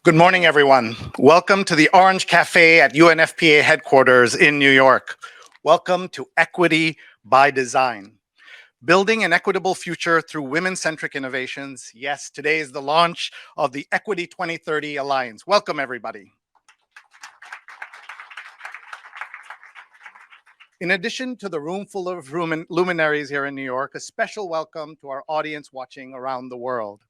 Good morning, everyone. Welcome to the Orange Cafe at UNFPA headquarters in New York. Welcome to Equity by Design. Building an equitable future through women-centric innovations. Yes, today is the launch of the Equity 2030 Alliance. Welcome, everybody. In addition to the room full of luminaries here in New York, a special welcome to our audience watching around the world.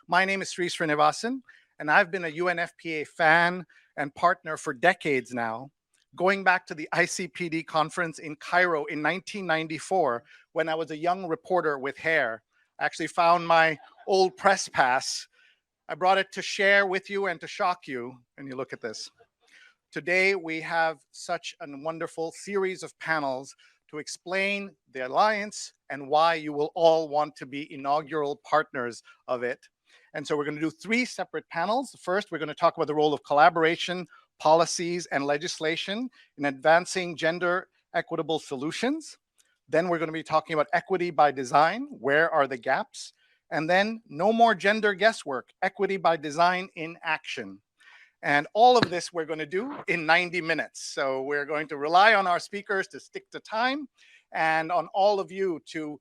My name is Sri Srinivasan, and I've been a UNFPA fan and partner for decades now, going back to the ICPD conference in Cairo in 1994 when I was a young reporter with hair. I actually found my old press pass. I brought it to share with you and to shock you, and you look at this. Today, we have such a wonderful series of panels to explain the Alliance and why you will all want to be inaugural partners of it. And so we're going to do three separate panels. First, we're going to talk about the role of collaboration, policies, and legislation in advancing gender equitable solutions. Then we're going to be talking about equity by design. Where are the gaps? And then no more gender guesswork, equity by design in action. And all of this we're going to do in 90 minutes. So we're going to rely on our speakers to stick to time and on all of you to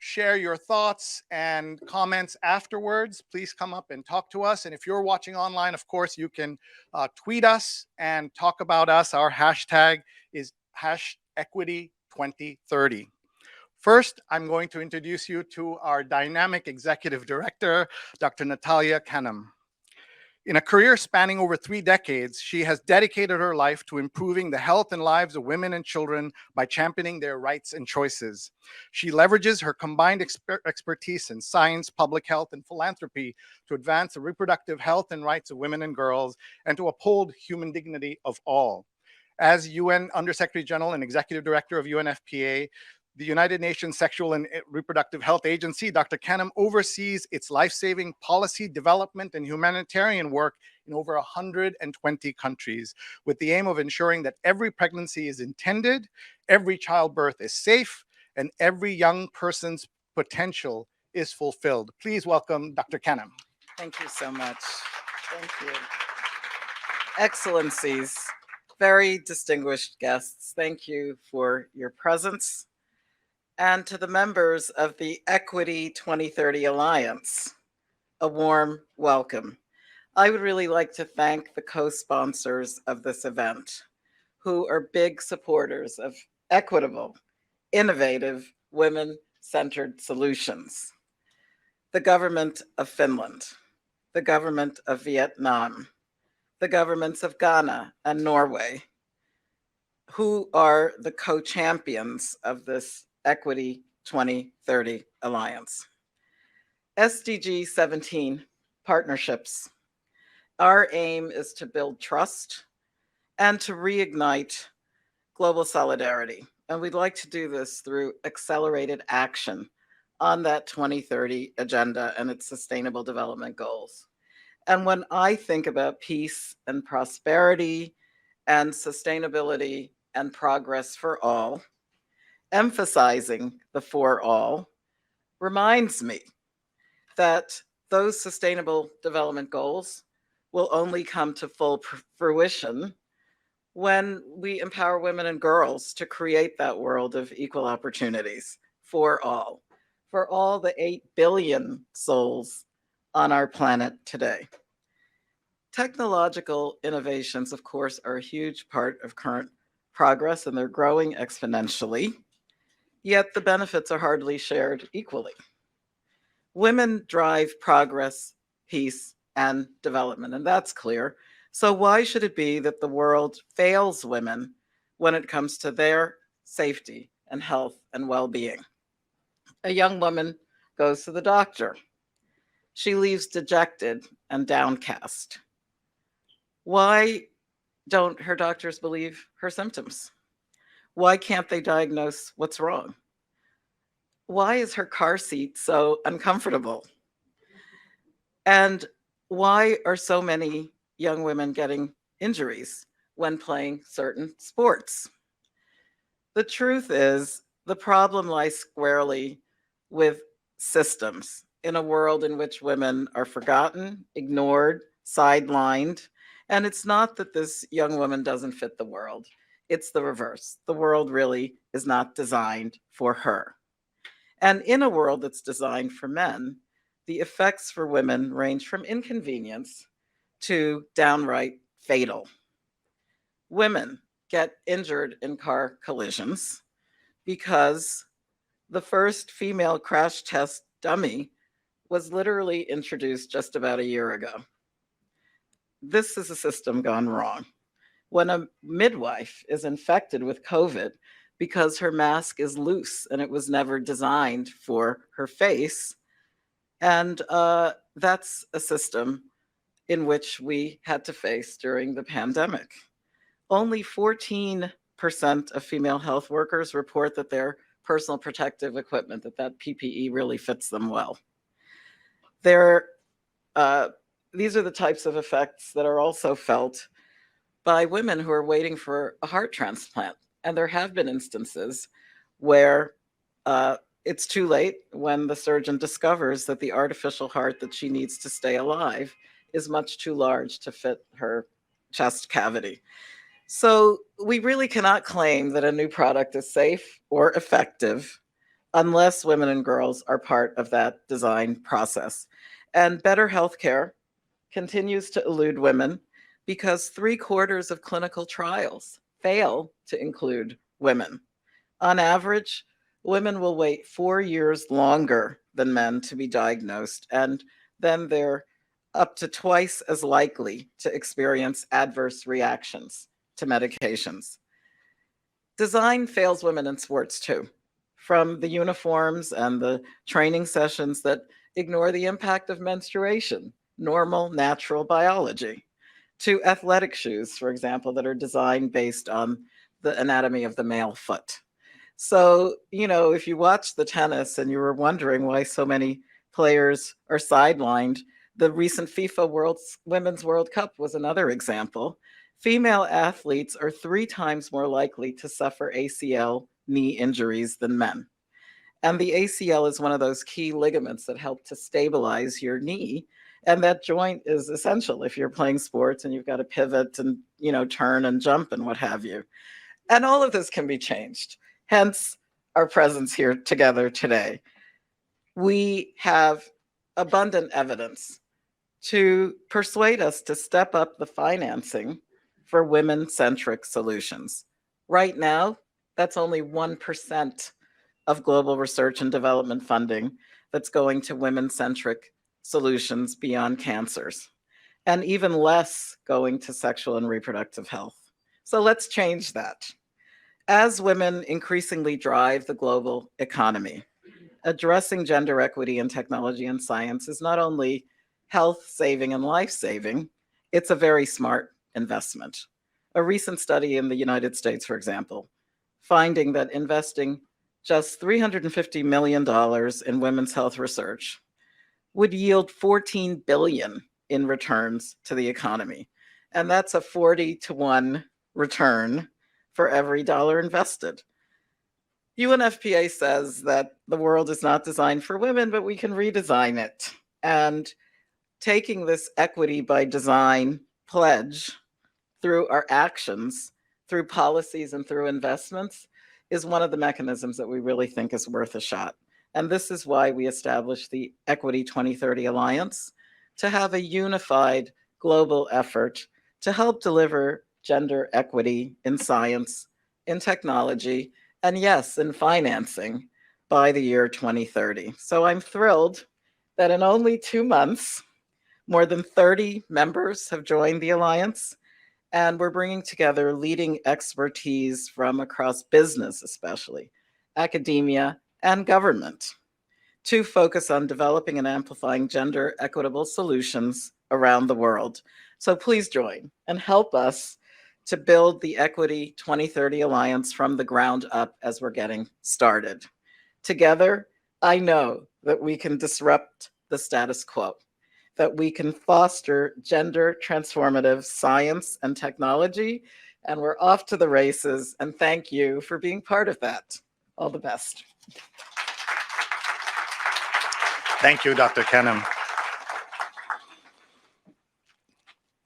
share your thoughts and comments afterwards. Please come up and talk to us. And if you're watching online, of course, you can tweet us and talk about us. Our hashtag is #Equity2030. First, I'm going to introduce you to our dynamic executive director, Dr. Natalia Kanem. In a career spanning over 3 decades, she has dedicated her life to improving the health and lives of women and children by championing their rights and choices. She leverages her combined expertise in science, public health, and philanthropy to advance the reproductive health and rights of women and girls and to uphold human dignity of all. As UN Undersecretary General and Executive Director of UNFPA, the United Nations Sexual and Reproductive Health Agency, Dr. Kanem oversees its life-saving policy development and humanitarian work in over 120 countries, with the aim of ensuring that every pregnancy is intended, every childbirth is safe, and every young person's potential is fulfilled. Please welcome Dr. Kanem. Thank you so much. Thank you. Excellencies, very distinguished guests, thank you for your presence. And to the members of the Equity 2030 Alliance, a warm welcome. I would really like to thank the co-sponsors of this event, who are big supporters of equitable, innovative, women-centered solutions. The Government of Finland, the Government of Vietnam, the governments of Ghana and Norway, who are the co-champions of this Equity 2030 Alliance. SDG 17 partnerships. Our aim is to build trust and to reignite global solidarity. And we'd like to do this through accelerated action on that 2030 agenda and its sustainable development goals. And when I think about peace and prosperity and sustainability and progress for all, emphasizing the for all reminds me that those sustainable development goals will only come to full fruition when we empower women and girls to create that world of equal opportunities for all the 8 billion souls on our planet today. Technological innovations, of course, are a huge part of current progress, and they're growing exponentially. Yet the benefits are hardly shared equally. Women drive progress, peace, and development, and that's clear. So why should it be that the world fails women when it comes to their safety and health and well-being? A young woman goes to the doctor. She leaves dejected and downcast. Why don't her doctors believe her symptoms? Why can't they diagnose what's wrong? Why is her car seat so uncomfortable? And why are so many young women getting injuries when playing certain sports? The truth is, the problem lies squarely with systems in a world in which women are forgotten, ignored, sidelined. And it's not that this young woman doesn't fit the world. It's the reverse. The world really is not designed for her. And in a world that's designed for men, the effects for women range from inconvenience to downright fatal. Women get injured in car collisions because the first female crash test dummy was literally introduced just about a year ago. This is a system gone wrong. When a midwife is infected with COVID because her mask is loose and it was never designed for her face, and that's a system in which we had to face during the pandemic. Only 14% of female health workers report that their personal protective equipment, that PPE really fits them well. These are the types of effects that are also felt by women who are waiting for a heart transplant. And there have been instances where it's too late when the surgeon discovers that the artificial heart that she needs to stay alive is much too large to fit her chest cavity. So we really cannot claim that a new product is safe or effective unless women and girls are part of that design process. And better healthcare continues to elude women because 3/4 of clinical trials fail to include women. On average, women will wait 4 years longer than men to be diagnosed, and then they're up to twice as likely to experience adverse reactions to medications. Design fails women in sports too, from the uniforms and the training sessions that ignore the impact of menstruation, normal, natural biology, to athletic shoes, for example, that are designed based on the anatomy of the male foot. So, if you watch the tennis and you were wondering why so many players are sidelined, the recent FIFA Women's World Cup was another example. Female athletes are 3 times more likely to suffer ACL knee injuries than men. And the ACL is one of those key ligaments that help to stabilize your knee. And that joint is essential if you're playing sports and you've got to pivot and, turn and jump and what have you. And all of this can be changed. Hence our presence here together today. We have abundant evidence to persuade us to step up the financing for women-centric solutions. Right now, that's only 1% of global research and development funding that's going to women-centric solutions beyond cancers, and even less going to sexual and reproductive health. So let's change that. As women increasingly drive the global economy, addressing gender equity in technology and science is not only health-saving and life-saving, it's a very smart investment. A recent study in the United States, for example, finding that investing just $350 million in women's health research would yield $14 billion in returns to the economy. And that's a 40-to-1 return for every dollar invested. UNFPA says that the world is not designed for women, but we can redesign it. And taking this equity by design pledge through our actions, through policies and through investments, is one of the mechanisms that we really think is worth a shot. And this is why we established the Equity 2030 Alliance, to have a unified global effort to help deliver gender equity in science, in technology, and yes, in financing by the year 2030. So I'm thrilled that in only 2 months, more than 30 members have joined the Alliance, and we're bringing together leading expertise from across business, especially academia and government, to focus on developing and amplifying gender equitable solutions around the world. So please join and help us to build the Equity 2030 Alliance from the ground up as we're getting started. Together, I know that we can disrupt the status quo, that we can foster gender transformative science and technology, and we're off to the races. And thank you for being part of that. All the best. Thank you, Dr. Kenham.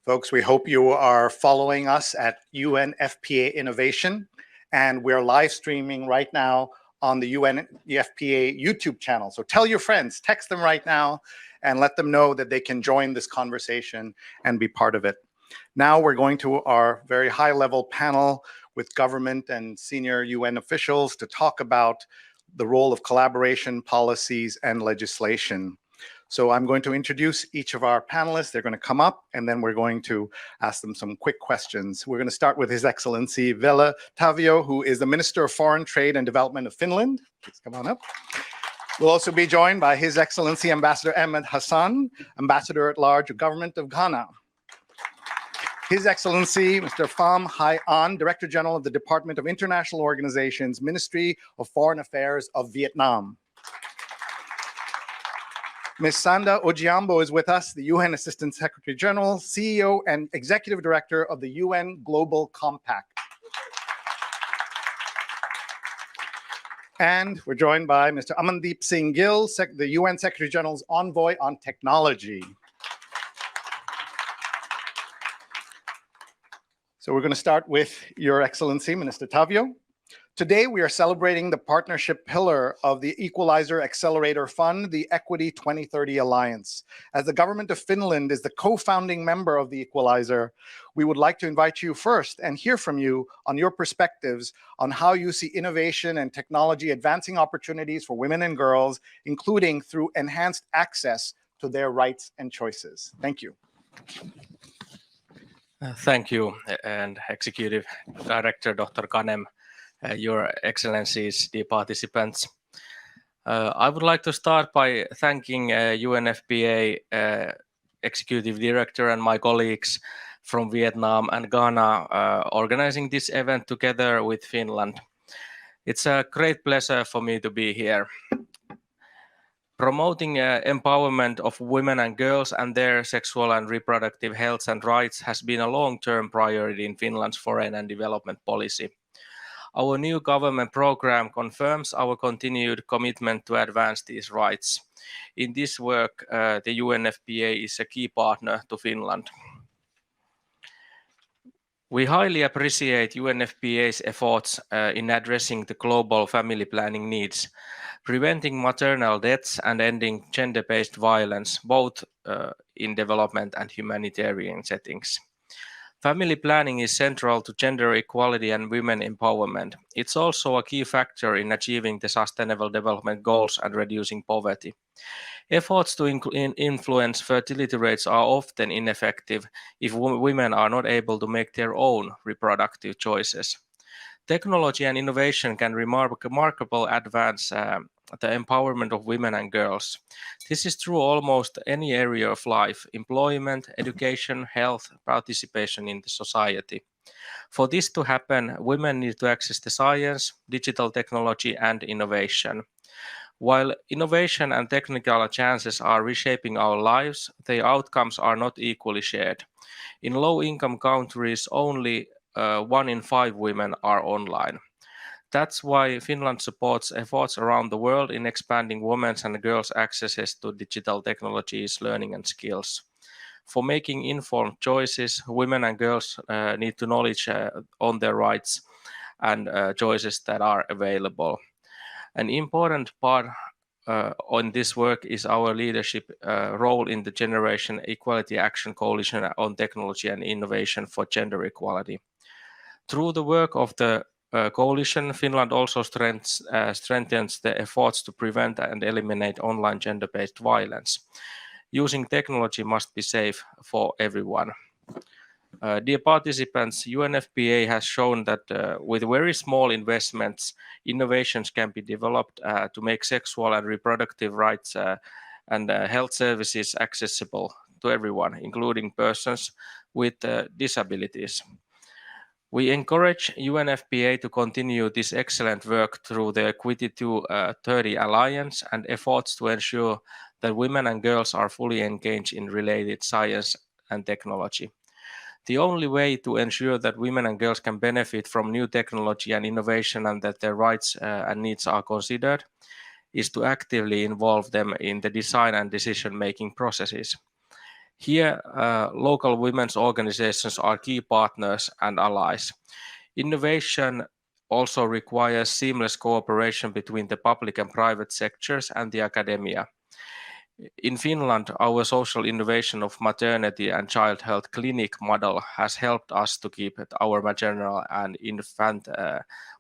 Folks, we hope you are following us at UNFPA Innovation, and we're live streaming right now on the UNFPA YouTube channel. So tell your friends, text them right now, and let them know that they can join this conversation and be part of it. Now we're going to our very high-level panel with government and senior UN officials to talk about the role of collaboration, policies, and legislation. So I'm going to introduce each of our panelists. They're going to come up, and then we're going to ask them some quick questions. We're going to start with His Excellency Veli Tavio, who is the Minister of Foreign Trade and Development of Finland. Please come on up. We'll also be joined by His Excellency Ambassador Ahmed Hassan, Ambassador at Large of Government of Ghana. His Excellency Mr. Pham Hai An, Director General of the Department of International Organizations, Ministry of Foreign Affairs of Vietnam. Ms. Sanda Ojiambo is with us, the UN Assistant Secretary General, CEO and Executive Director of the UN Global Compact. And we're joined by Mr. Amandeep Singh Gill, the UN Secretary General's Envoy on Technology. So we're going to start with Your Excellency, Minister Tavio. Today, we are celebrating the partnership pillar of the Equalizer Accelerator Fund, the Equity 2030 Alliance. As the Government of Finland is the co-founding member of the Equalizer, we would like to invite you first and hear from you on your perspectives on how you see innovation and technology advancing opportunities for women and girls, including through enhanced access to their rights and choices. Thank you. Thank you, and Executive Director Dr. Kanem, Your Excellencies, dear participants. I would like to start by thanking UNFPA Executive Director and my colleagues from Vietnam and Ghana organizing this event together with Finland. It's a great pleasure for me to be here. Promoting empowerment of women and girls and their sexual and reproductive health and rights has been a long-term priority in Finland's foreign and development policy. Our new government program confirms our continued commitment to advance these rights. In this work, the UNFPA is a key partner to Finland. We highly appreciate UNFPA's efforts in addressing the global family planning needs, preventing maternal deaths and ending gender-based violence, both in development and humanitarian settings. Family planning is central to gender equality and women empowerment. It's also a key factor in achieving the Sustainable Development Goals and reducing poverty. Efforts to influence fertility rates are often ineffective if women are not able to make their own reproductive choices. Technology and innovation can remarkably advance the empowerment of women and girls. This is true almost any area of life: employment, education, health, participation in the society. For this to happen, women need to access the science, digital technology, and innovation. While innovation and technical chances are reshaping our lives, the outcomes are not equally shared. In low-income countries, only 1 in 5 women are online. That's why Finland supports efforts around the world in expanding women's and girls' accesses to digital technologies, learning, and skills. For making informed choices, women and girls need to knowledge on their rights and choices that are available. An important part on this work is our leadership role in the Generation Equality Action Coalition on Technology and Innovation for Gender Equality. Through the work of the coalition, Finland also strengthens the efforts to prevent and eliminate online gender-based violence. Using technology must be safe for everyone. Dear participants, UNFPA has shown that with very small investments, innovations can be developed to make sexual and reproductive rights and health services accessible to everyone, including persons with disabilities. We encourage UNFPA to continue this excellent work through the Equity 2030 Alliance and efforts to ensure that women and girls are fully engaged in related science and technology. The only way to ensure that women and girls can benefit from new technology and innovation and that their rights and needs are considered is to actively involve them in the design and decision-making processes. Here, local women's organizations are key partners and allies. Innovation also requires seamless cooperation between the public and private sectors and the academia. In Finland, our social innovation of maternity and child health clinic model has helped us to keep our maternal and infant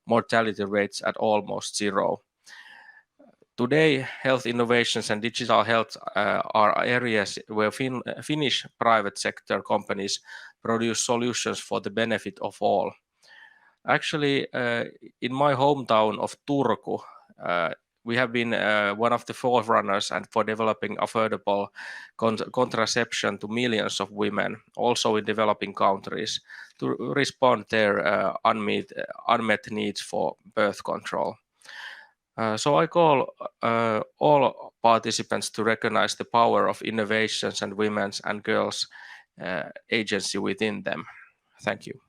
mortality rates at almost zero. Today, health innovations and digital health are areas where Finnish private sector companies produce solutions for the benefit of all. Actually, in my hometown of Turku, we have been one of the forerunners and for developing affordable contraception to millions of women, also in developing countries, to respond their unmet needs for birth control. So I call all participants to recognize the power of innovations and women's and girls' agency within them. Thank you.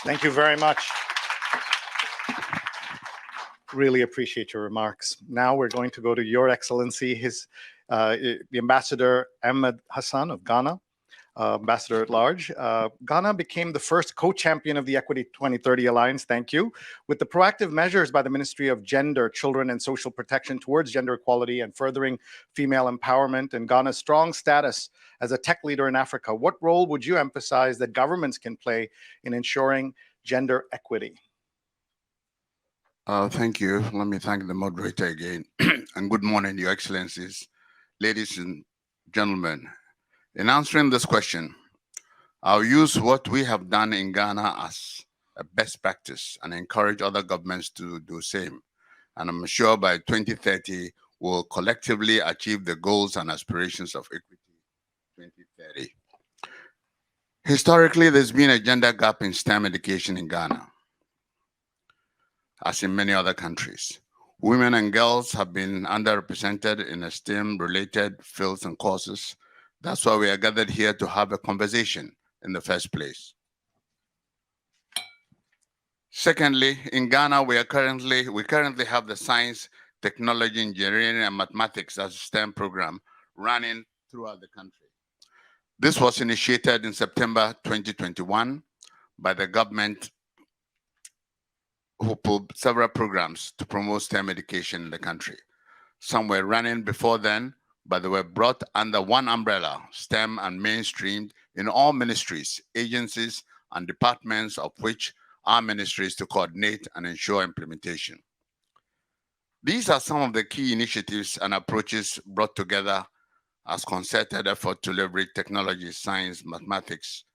Thank you very much. Really appreciate your remarks. Now we're going to go to Your Excellency, the Ambassador Ahmed Hassan of Ghana, Ambassador at Large. Ghana became the first co-champion of the Equity 2030 Alliance, thank you, with the proactive measures by the Ministry of Gender, Children and Social Protection towards gender equality and furthering female empowerment and Ghana's strong status as a tech leader in Africa. What role would you emphasize that governments can play in ensuring gender equity? Thank you. Let me thank the moderator again. And good morning, Your Excellencies, ladies and gentlemen. In answering this question, I'll use what we have done in Ghana as a best practice and encourage other governments to do the same. And I'm sure by 2030, we'll collectively achieve the goals and aspirations of Equity 2030. Historically, there's been a gender gap in STEM education in Ghana, as in many other countries. Women and girls have been underrepresented in STEM-related fields and courses. That's why we are gathered here to have a conversation in the first place. Secondly, in Ghana, we currently have the Science, Technology, Engineering, and Mathematics as a STEM program running throughout the country. This was initiated in September 2021 by the government, who pulled several programs to promote STEM education in the country. Some were running before then, but they were brought under one umbrella, STEM, and mainstreamed in all ministries, agencies, and departments of which our ministries to coordinate and ensure implementation. These are some of the key initiatives and approaches brought together as concerted effort to leverage technology, science, mathematics,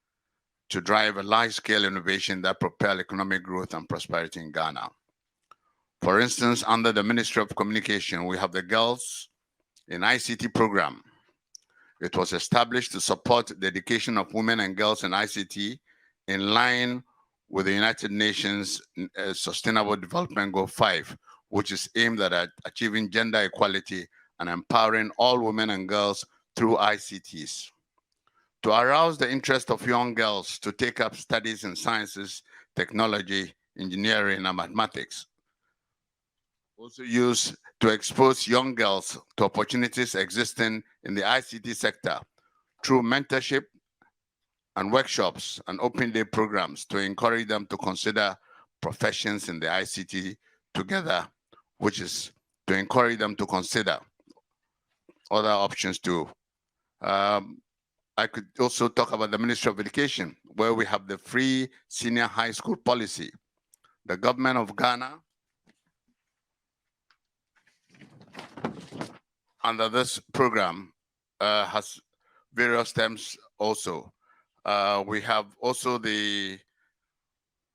to drive a large-scale innovation that propel economic growth and prosperity in Ghana. For instance, under the Ministry of Communication, we have the Girls in ICT program. It was established to support the education of women and girls in ICT in line with the United Nations Sustainable Development Goal 5, which is aimed at achieving gender equality and empowering all women and girls through ICTs. To arouse the interest of young girls to take up studies in sciences, technology, engineering, and mathematics. Also used to expose young girls to opportunities existing in the ICT sector through mentorship and workshops and open day programs to encourage them to consider professions in the ICT together, which is to encourage them to consider other options too. I could also talk about the Ministry of Education, where we have the free senior high school policy. The government of Ghana, under this program, has various stems also. We have also the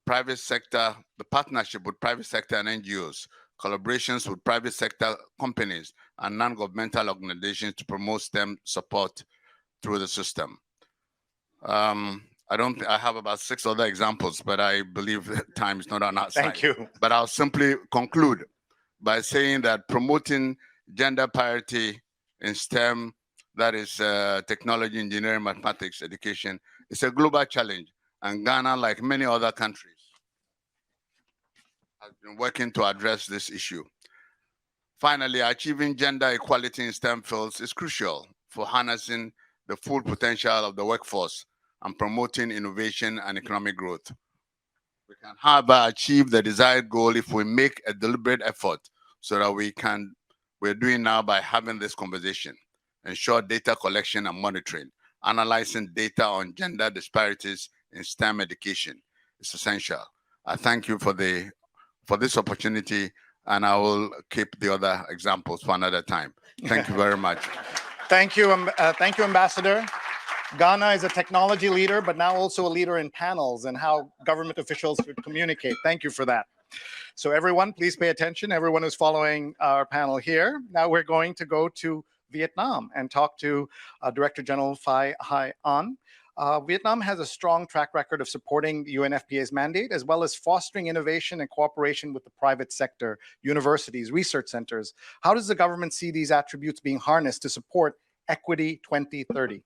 private sector, the partnership with private sector and NGOs, collaborations with private sector companies and non-governmental organizations to promote STEM support through the system. I have about 6 other examples, but I believe that time is not on our side. Thank you. But I'll simply conclude by saying that promoting gender parity in STEM, that is technology, engineering, mathematics, education, is a global challenge. And Ghana, like many other countries, has been working to address this issue. Finally, achieving gender equality in STEM fields is crucial for harnessing the full potential of the workforce and promoting innovation and economic growth. We can, however, achieve the desired goal if we make a deliberate effort, so that we're doing now by having this conversation, ensure data collection and monitoring, analyzing data on gender disparities in STEM education is essential. I thank you for this opportunity, and I will keep the other examples for another time. Thank you very much. Thank you, Ambassador. Ghana is a technology leader, but now also a leader in panels and how government officials should communicate. Thank you for that. So everyone, please pay attention. Everyone who's following our panel here. Now we're going to go to Vietnam and talk to Director General Phai Hai An. Vietnam has a strong track record of supporting the UNFPA's mandate, as well as fostering innovation and cooperation with the private sector, universities, research centers. How does the government see these attributes being harnessed to support Equity 2030?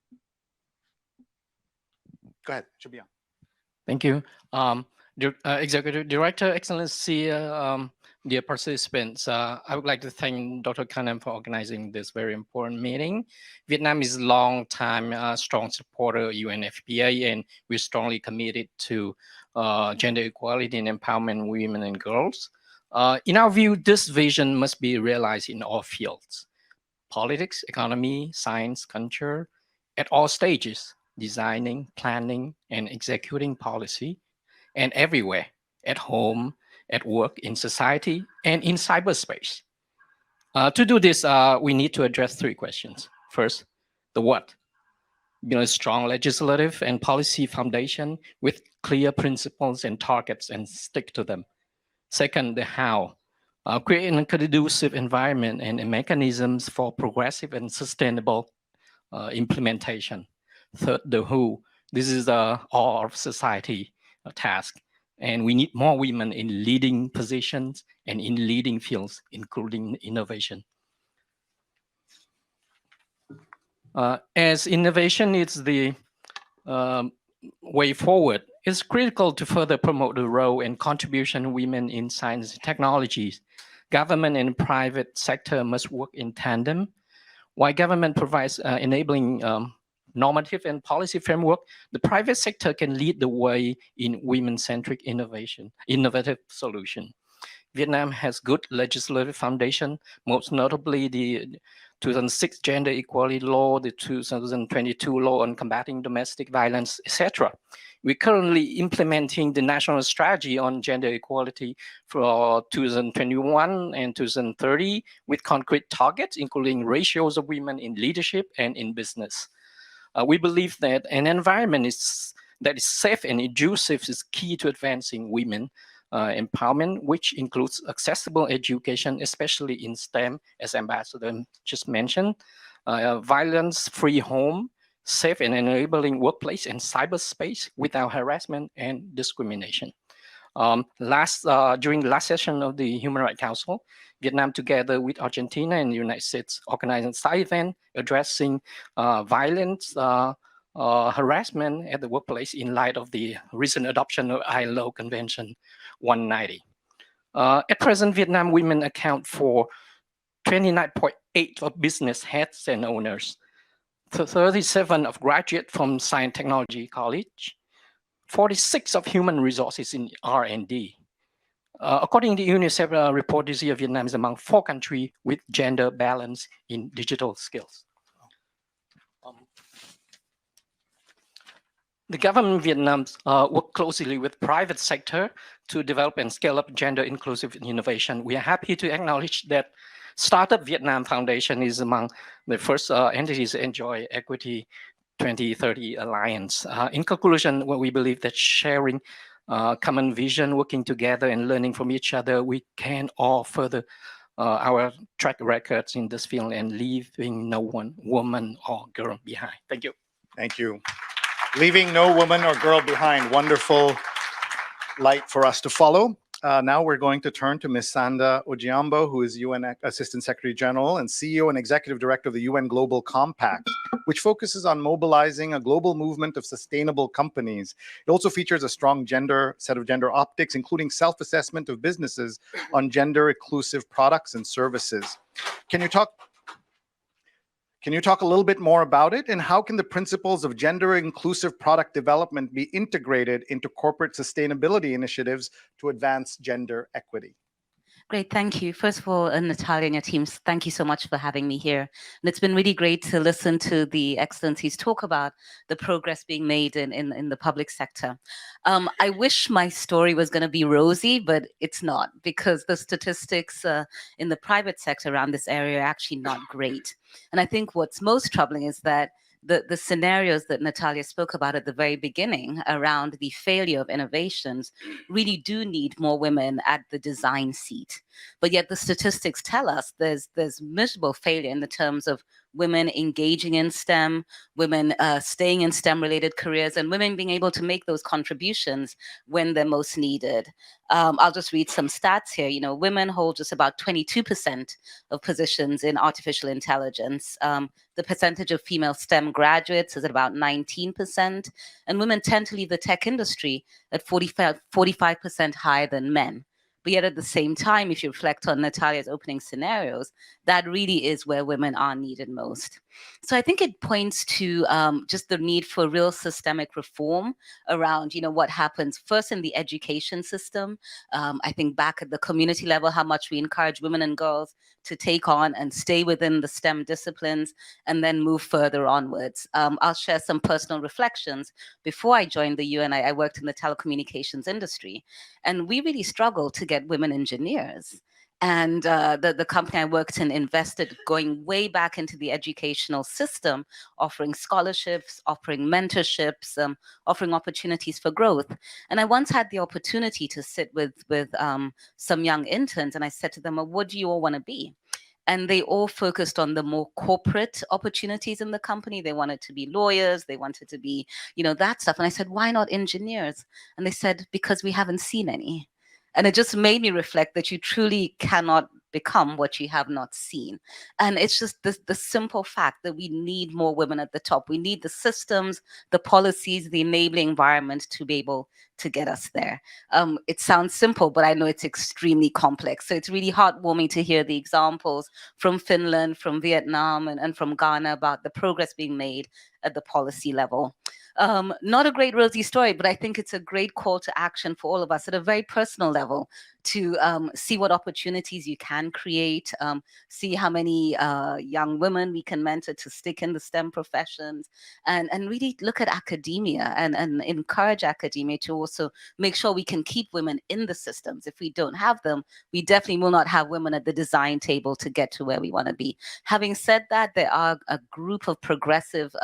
Go ahead, should be on. Thank you. Executive Director, Excellency, dear participants, I would like to thank Dr. Khanam for organizing this very important meeting. Vietnam is a long-time strong supporter of UNFPA, and we're strongly committed to gender equality and empowerment of women and girls. In our view, this vision must be realized in all fields: politics, economy, science, culture, at all stages, designing, planning, and executing policy, and everywhere, at home, at work, in society, and in cyberspace. To do this, we need to address three questions. First, the what? Build a strong legislative and policy foundation with clear principles and targets and stick to them. Second, the how. Create a conducive environment and mechanisms for progressive and sustainable implementation. Third, the who. This is the all of society task. And we need more women in leading positions and in leading fields, including innovation. As innovation is the way forward, it's critical to further promote the role and contribution of women in science and technologies. Government and private sector must work in tandem. While government provides enabling normative and policy framework, the private sector can lead the way in women-centric innovative solution. Vietnam has good legislative foundation, most notably the 2006 Gender Equality Law, the 2022 Law on Combating Domestic Violence, etc. We're currently implementing the National Strategy on Gender Equality for 2021 and 2030 with concrete targets, including ratios of women in leadership and in business. We believe that an environment that is safe and inclusive is key to advancing women empowerment, which includes accessible education, especially in STEM, as Ambassador just mentioned, violence-free home, safe and enabling workplace and cyberspace without harassment and discrimination. During the last session of the Human Rights Council, Vietnam, together with Argentina and the United States, organized a side event addressing violence, harassment at the workplace in light of the recent adoption of ILO Convention 190. At present, Vietnam women account for 29.8% of business heads and owners, 37% of graduates from Science Technology College, 46% of human resources in R&D. According to UNICEF report this year, Vietnam is among 4 countries with gender balance in digital skills. The government of Vietnam work closely with private sector to develop and scale up gender inclusive innovation. We are happy to acknowledge that Startup Vietnam Foundation is among the first entities to enjoy Equity 2030 Alliance. In conclusion, we believe that sharing common vision, working together and learning from each other, we can all further our track records in this field and leaving no one woman or girl behind. Thank you. Thank you. Leaving no woman or girl behind. Wonderful light for us to follow. Now we're going to turn to Ms. Sanda Ojiambo, who is UN Assistant Secretary General and CEO and Executive Director of the UN Global Compact, which focuses on mobilizing a global movement of sustainable companies. It also features a strong set of gender optics, including self-assessment of businesses on gender inclusive products and services. Can Can you talk a little bit more about it? And how can the principles of gender-inclusive product development be integrated into corporate sustainability initiatives to advance gender equity? Great, thank you. First of all, Natalia and your teams, thank you so much for having me here. And it's been really great to listen to the excellencies talk about the progress being made in the public sector. I wish my story was going to be rosy, but it's not, because the statistics in the private sector around this area are actually not great. And I think what's most troubling is that the scenarios that Natalia spoke about at the very beginning around the failure of innovations really do need more women at the design seat. But yet the statistics tell us there's miserable failure in the terms of women engaging in STEM, women staying in STEM-related careers, and women being able to make those contributions when they're most needed. I'll just read some stats here. You know, women hold just about 22% of positions in artificial intelligence. The percentage of female STEM graduates is at about 19%, and women tend to leave the tech industry at 45% higher than men. But yet at the same time, if you reflect on Natalia's opening scenarios, that really is where women are needed most. So I think it points to just the need for real systemic reform around, you know, what happens first in the education system. I think back at the community level, how much we encourage women and girls to take on and stay within the STEM disciplines and then move further onwards. I'll share some personal reflections. Before I joined the UN, I worked in the telecommunications industry, and we really struggled to get women engineers. And the company I worked in invested going way back into the educational system, offering scholarships, offering mentorships, offering opportunities for growth. And I once had the opportunity to sit with some young interns, and I said to them, well, what do you all want to be? And they all focused on the more corporate opportunities in the company. They wanted to be lawyers. They wanted to be, you know, that stuff. And I said, why not engineers? And they said, because we haven't seen any. And it just made me reflect that you truly cannot become what you have not seen. And it's just the simple fact that we need more women at the top. We need the systems, the policies, the enabling environment to be able to get us there. It sounds simple, but I know it's extremely complex. So it's really heartwarming to hear the examples from Finland, from Vietnam, and from Ghana about the progress being made at the policy level. Not a great rosy story, but I think it's a great call to action for all of us at a very personal level to see what opportunities you can create, see how many young women we can mentor to stick in the STEM professions, and really look at academia and encourage academia to also make sure we can keep women in the systems. If we don't have them, we definitely will not have women at the design table to get to where we want to be. Having said that, there are a group of progressive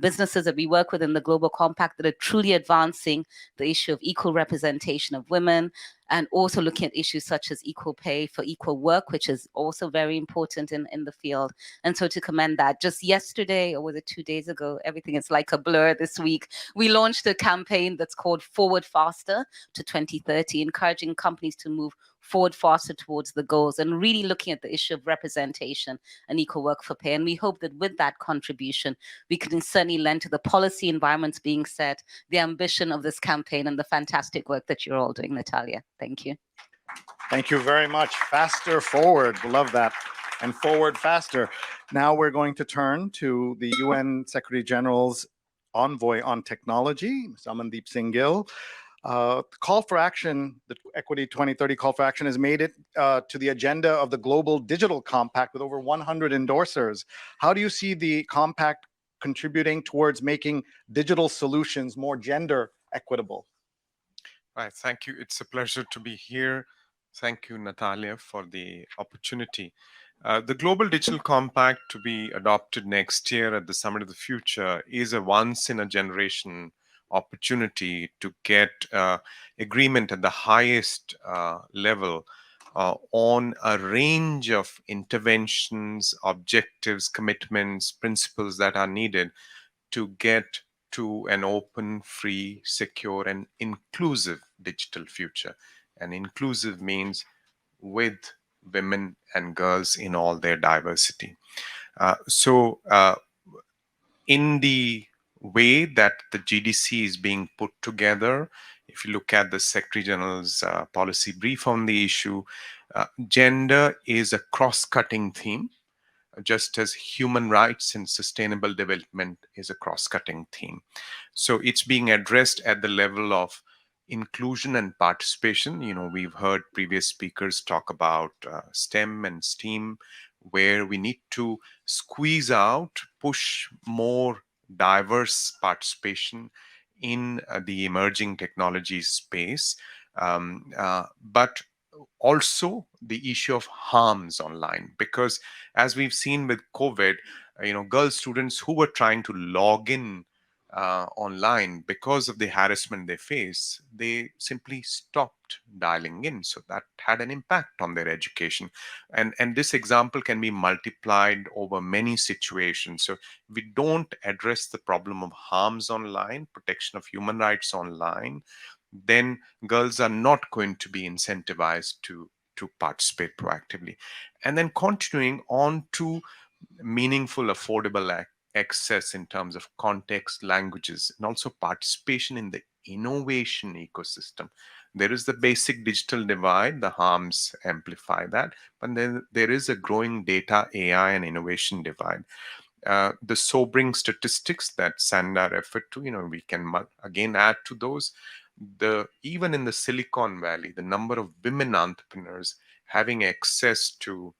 businesses that we work with in the Global Compact that are truly advancing the issue of equal representation of women, and also looking at issues such as equal pay for equal work, which is also very important in the field. And so to commend that, just yesterday, or was it 2 days ago, everything is like a blur this week, we launched a campaign that's called Forward Faster to 2030, encouraging companies to move forward faster towards the goals and really looking at the issue of representation and equal work for pay. And we hope that with that contribution, we can certainly lend to the policy environments being set, the ambition of this campaign, and the fantastic work that you're all doing, Natalia. Thank you. Thank you very much. Faster forward. Love that. And forward faster. Now we're going to turn to the UN Secretary General's envoy on technology, Amandeep Singh Gill. Call for action, the Equity 2030 call for action has made it to the agenda of the Global Digital Compact with over 100 endorsers. How do you see the compact contributing towards making digital solutions more gender equitable? Right, thank you. It's a pleasure to be here. Thank you, Natalia, for the opportunity. The Global Digital Compact to be adopted next year at the Summit of the Future is a once-in-a-generation opportunity to get agreement at the highest level on a range of interventions, objectives, commitments, principles that are needed to get to an open, free, secure, and inclusive digital future. And inclusive means with women and girls in all their diversity. In the way that the GDC is being put together, if you look at the Secretary General's policy brief on the issue, gender is a cross-cutting theme. just as human rights and sustainable development is a cross-cutting theme. So it's being addressed at the level of inclusion and participation. We've heard previous speakers talk about STEM and STEAM, where we need to squeeze out, push more diverse participation in the emerging technology space, but also the issue of harms online, because as we've seen with COVID, girl students who were trying to log in online, because of the harassment they face, they simply stopped dialing in. So that had an impact on their education. And this example can be multiplied over many situations. So if we don't address the problem of harms online, protection of human rights online, then girls are not going to be incentivized to participate proactively. And then continuing on to meaningful, affordable access in terms of context, languages, and also participation in the innovation ecosystem. There is the basic digital divide, the harms amplify that, but then there is a growing data, AI, and innovation divide. The sobering statistics that Sanda referred to, we can again add to those. Even in the Silicon Valley, the number of women entrepreneurs having access to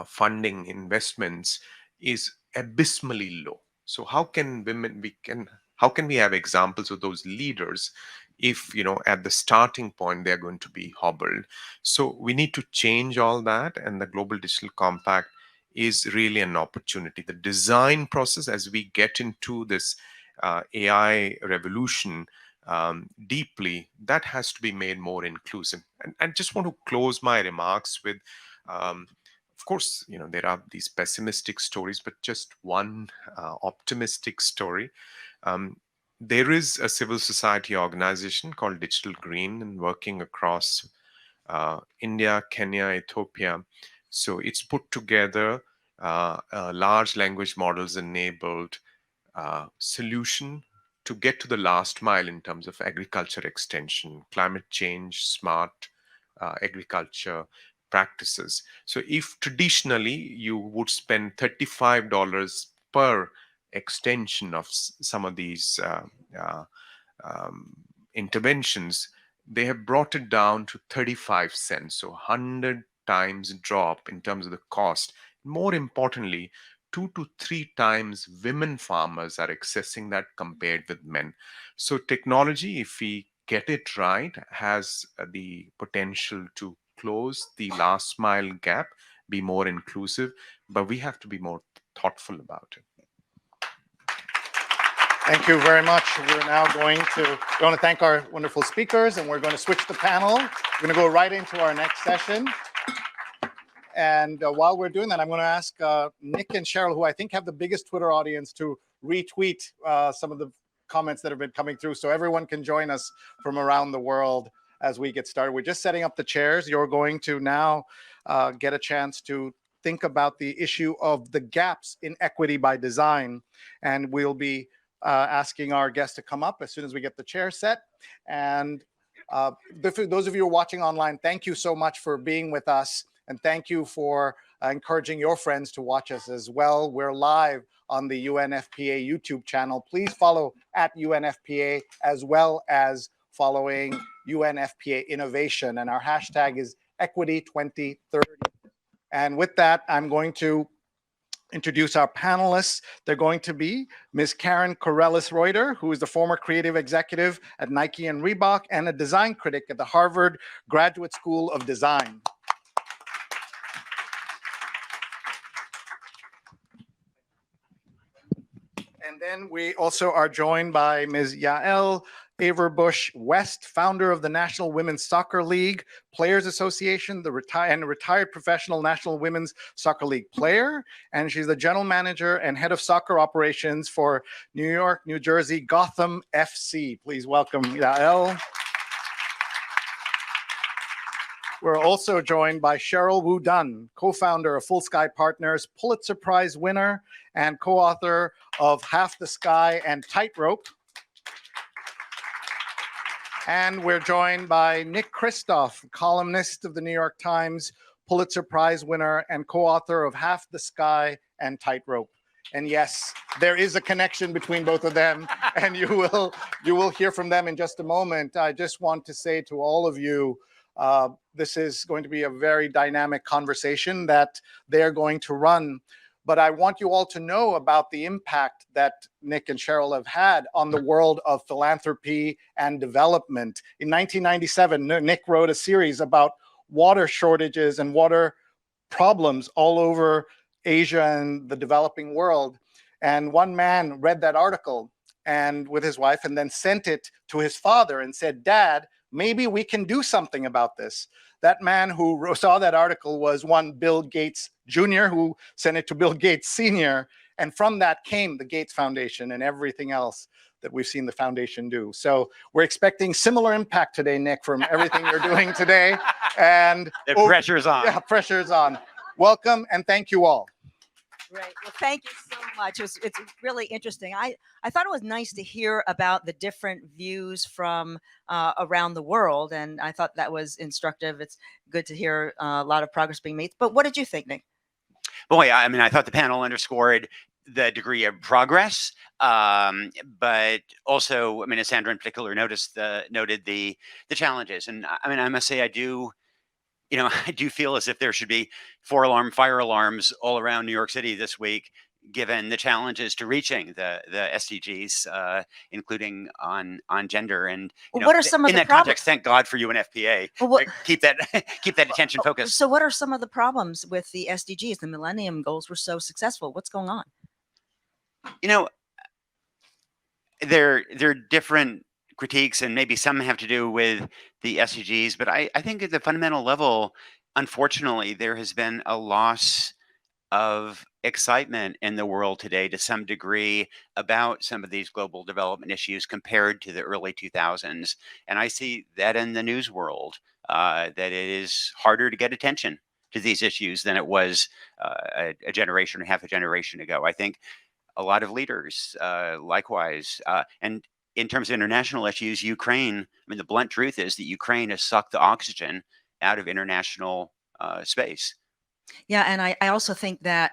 funding investments is abysmally low. So how can we have examples of those leaders if at the starting point they're going to be hobbled? So we need to change all that, and the Global Digital Compact is really an opportunity. The design process, as we get into this AI revolution deeply, that has to be made more inclusive. And I just want to close my remarks with of course, there are these pessimistic stories, but just one optimistic story. There is a civil society organization called Digital Green, and working across India, Kenya, Ethiopia. So it's put together a large language models enabled solution to get to the last mile in terms of agriculture extension, climate change, smart agriculture practices. So if traditionally you would spend $35 per extension of some of these interventions, they have brought it down to 35 cents. So 100 times drop in terms of the cost. More importantly, 2 to 3 times women farmers are accessing that compared with men. So technology, if we get it right, has the potential to close the last mile gap, be more inclusive, but we have to be more thoughtful about it. Thank you very much. We're now going to thank our wonderful speakers, and we're going to switch the panel. We're going to go right into our next session. And while we're doing that, I'm going to ask Nick and Cheryl, who I think have the biggest Twitter audience, to retweet some of the comments that have been coming through, so everyone can join us from around the world as we get started. We're just setting up the chairs. You're going to now get a chance to think about the issue of the gaps in equity by design. And we'll be asking our guests to come up as soon as we get the chair set. And those of you who are watching online, thank you so much for being with us. And thank you for encouraging your friends to watch us as well. We're live on the UNFPA YouTube channel. Please follow at UNFPA, as well as following UNFPA Innovation. And our hashtag is Equity 2030. And with that, I'm going to introduce our panelists. They're going to be Ms. Karen Corellis-Reuter, who is the former creative executive at Nike and Reebok and a design critic at the Harvard Graduate School of Design. And then we also are joined by Ms. Yael Averbush-West, founder of the National Women's Soccer League Players Association, the retired professional National Women's Soccer League player. And she's the general manager and head of soccer operations for New York, New Jersey, Gotham FC. Please welcome Yael. We're also joined by Cheryl Wu Dunn, co-founder of Full Sky Partners, Pulitzer Prize winner, and co-author of Half the Sky and Tightrope. And we're joined by Nick Kristof, columnist of the New York Times, Pulitzer Prize winner and co-author of Half the Sky and Tightrope. And yes, there is a connection between both of them, and you will hear from them in just a moment. I just want to say to all of you, this is going to be a very dynamic conversation that they're going to run. But I want you all to know about the impact that Nick and Cheryl have had on the world of philanthropy and development. In 1997, Nick wrote a series about water shortages and water problems all over Asia and the developing world. And one man read that article and with his wife and then sent it to his father and said, "Dad, maybe we can do something about this." That man who saw that article was one Bill Gates Jr., who sent it to Bill Gates Sr. And from that came the Gates Foundation and everything else that we've seen the foundation do. So we're expecting similar impact today, Nick, from everything you're doing today. And the pressure's on. Yeah, pressure's on. Welcome and thank you all. Great. Well, thank you so much. It's really interesting. I thought it was nice to hear about the different views from around the world, and I thought that was instructive. It's good to hear a lot of progress being made. But what did you think, Nick? Boy, I mean, I thought the panel underscored the degree of progress, but also, I mean, as Sandra in particular noted the challenges. And I mean, I must say, I do feel as if there should be fire alarms all around New York City this week, given the challenges to reaching the SDGs, including on gender. And what are some of in the that problems? context, thank God for UNFPA. Well, keep that attention focused. So what are some of the problems with the SDGs? The Millennium Goals were so successful. What's going on? They're different critiques, and maybe some have to do with the SDGs, but I think at the fundamental level, unfortunately, there has been a loss of excitement in the world today to some degree about some of these global development issues compared to the early 2000s. And I see that in the news world, that it is harder to get attention to these issues than it was a generation or half a generation ago. I think a lot of leaders, likewise, and in terms of international issues, Ukraine, I mean, the blunt truth is that Ukraine has sucked the oxygen out of international space. Yeah, and I also think that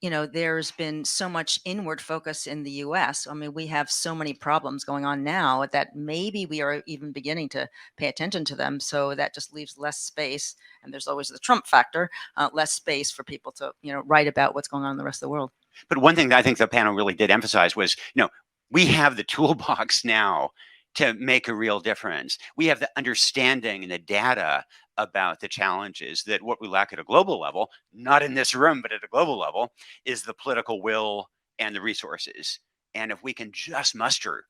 there's been so much inward focus in the U.S. I mean, we have so many problems going on now that maybe we are even beginning to pay attention to them. So that just leaves less space, and there's always the Trump factor, less space for people to write about what's going on in the rest of the world. But one thing that I think the panel really did emphasize was, we have the toolbox now to make a real difference. We have the understanding and the data about the challenges that what we lack at a global level, not in this room, but at a global level, is the political will and the resources. And if we can just muster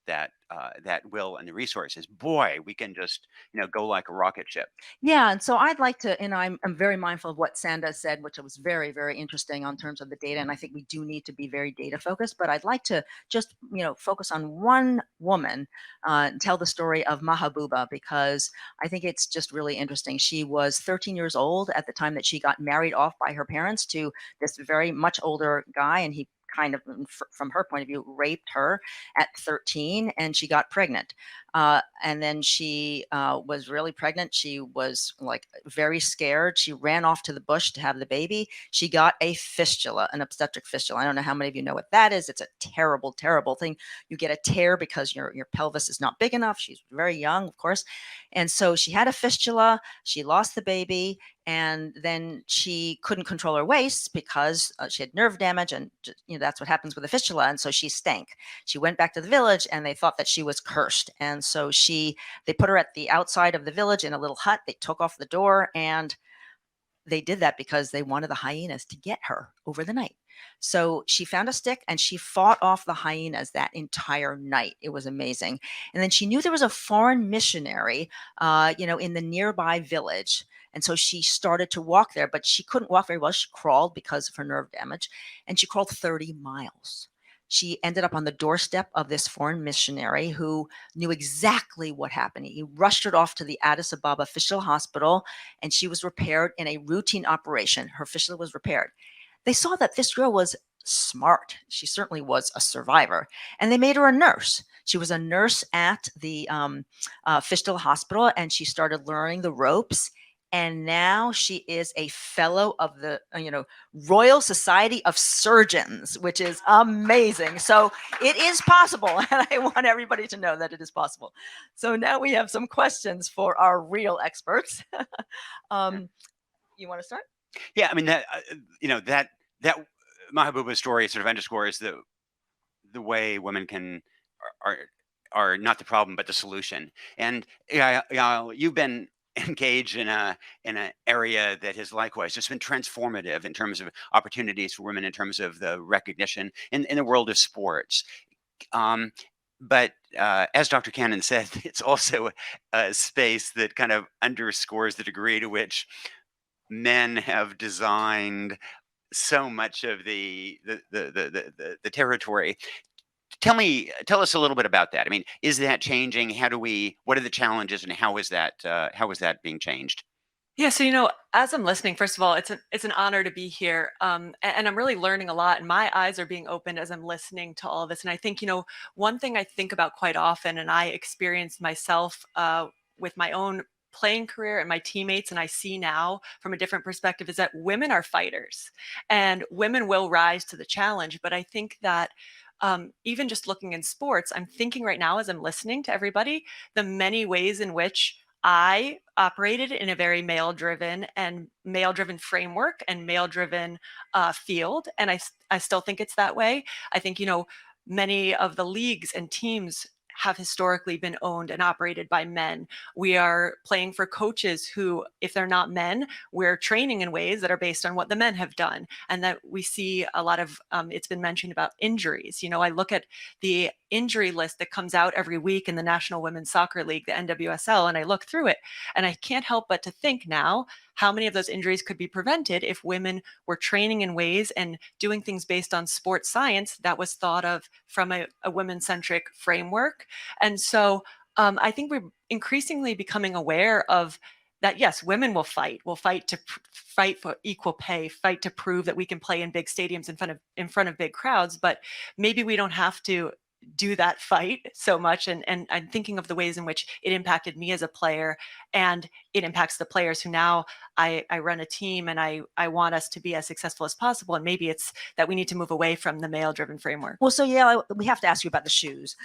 that will and the resources, boy, we can just go like a rocket ship. Yeah, and so I'd like to, and I'm very mindful of what Sanda said, which was very, very interesting on terms of the data, and I think we do need to be very data focused. But I'd like to just focus on one woman, and tell the story of Mahabuba, because I think it's just really interesting. She was 13 years old at the time that she got married off by her parents to this very much older guy, and he kind of, from her point of view, raped her at 13, and she got pregnant. And then she was really pregnant. She was like very scared. She ran off to the bush to have the baby. She got a fistula, an obstetric fistula. I don't know how many of you know what that is. It's a terrible, terrible thing. You get a tear because your pelvis is not big enough. She's very young, of course. And so she had a fistula. She lost the baby. And then she couldn't control her waist because she had nerve damage, and that's what happens with a fistula. And so she stank. She went back to the village, and they thought that she was cursed. And so they put her at the outside of the village in a little hut. They took off the door, and they did that because they wanted the hyenas to get her over the night. So she found a stick and she fought off the hyenas that entire night. It was amazing. And then she knew there was a foreign missionary, in the nearby village. And so she started to walk there, but she couldn't walk very well. She crawled because of her nerve damage, and she crawled 30 miles. She ended up on the doorstep of this foreign missionary who knew exactly what happened. He rushed her off to the Addis Ababa Fistula Hospital, and she was repaired in a routine operation. Her fistula was repaired. They saw that this girl was smart. She certainly was a survivor, and they made her a nurse. She was a nurse at the Fistula Hospital, and she started learning the ropes. And now she is a fellow of the Royal Society of Surgeons, which is amazing. So it is possible, and I want everybody to know that it is possible. So now we have some questions for our real experts. You want to start? Yeah, I mean that that Mahabuba's story sort of underscores the way women are not the problem but the solution. And you've been engaged in an area that has likewise just been transformative in terms of opportunities for women, in terms of the recognition in the world of sports. But as Dr. Cannon said, it's also a space that kind of underscores the degree to which men have designed so much of the territory. Tell us a little bit about that. I mean, is that changing? What are the challenges, and how is that being changed? Yeah, so as I'm listening, first of all, it's an honor to be here, and I'm really learning a lot, and my eyes are being opened as I'm listening to all of this. And I think one thing I think about quite often, and I experienced myself with my own playing career and my teammates, and I see now from a different perspective, is that women are fighters, and women will rise to the challenge. But I think that even just looking in sports, I'm thinking right now as I'm listening to everybody, the many ways in which I operated in a very male-driven framework and male-driven field, and I still think it's that way. I think many of the leagues and teams have historically been owned and operated by men. We are playing for coaches who, if they're not men, we're training in ways that are based on what the men have done. And that we see a lot of, it's been mentioned about injuries. I look at the injury list that comes out every week in the National Women's Soccer League, the NWSL, and I look through it, and I can't help but to think now how many of those injuries could be prevented if women were training in ways and doing things based on sports science that was thought of from a women-centric framework. And so I think we're increasingly becoming aware of that. Yes, women will fight. We'll fight for equal pay, fight to prove that we can play in big stadiums in front of big crowds. But maybe we don't have to do that fight so much. And I'm thinking of the ways in which it impacted me as a player, and it impacts the players who now I run a team, and I want us to be as successful as possible. And maybe it's that we need to move away from the male-driven framework. Well, so yeah, we have to ask you about the shoes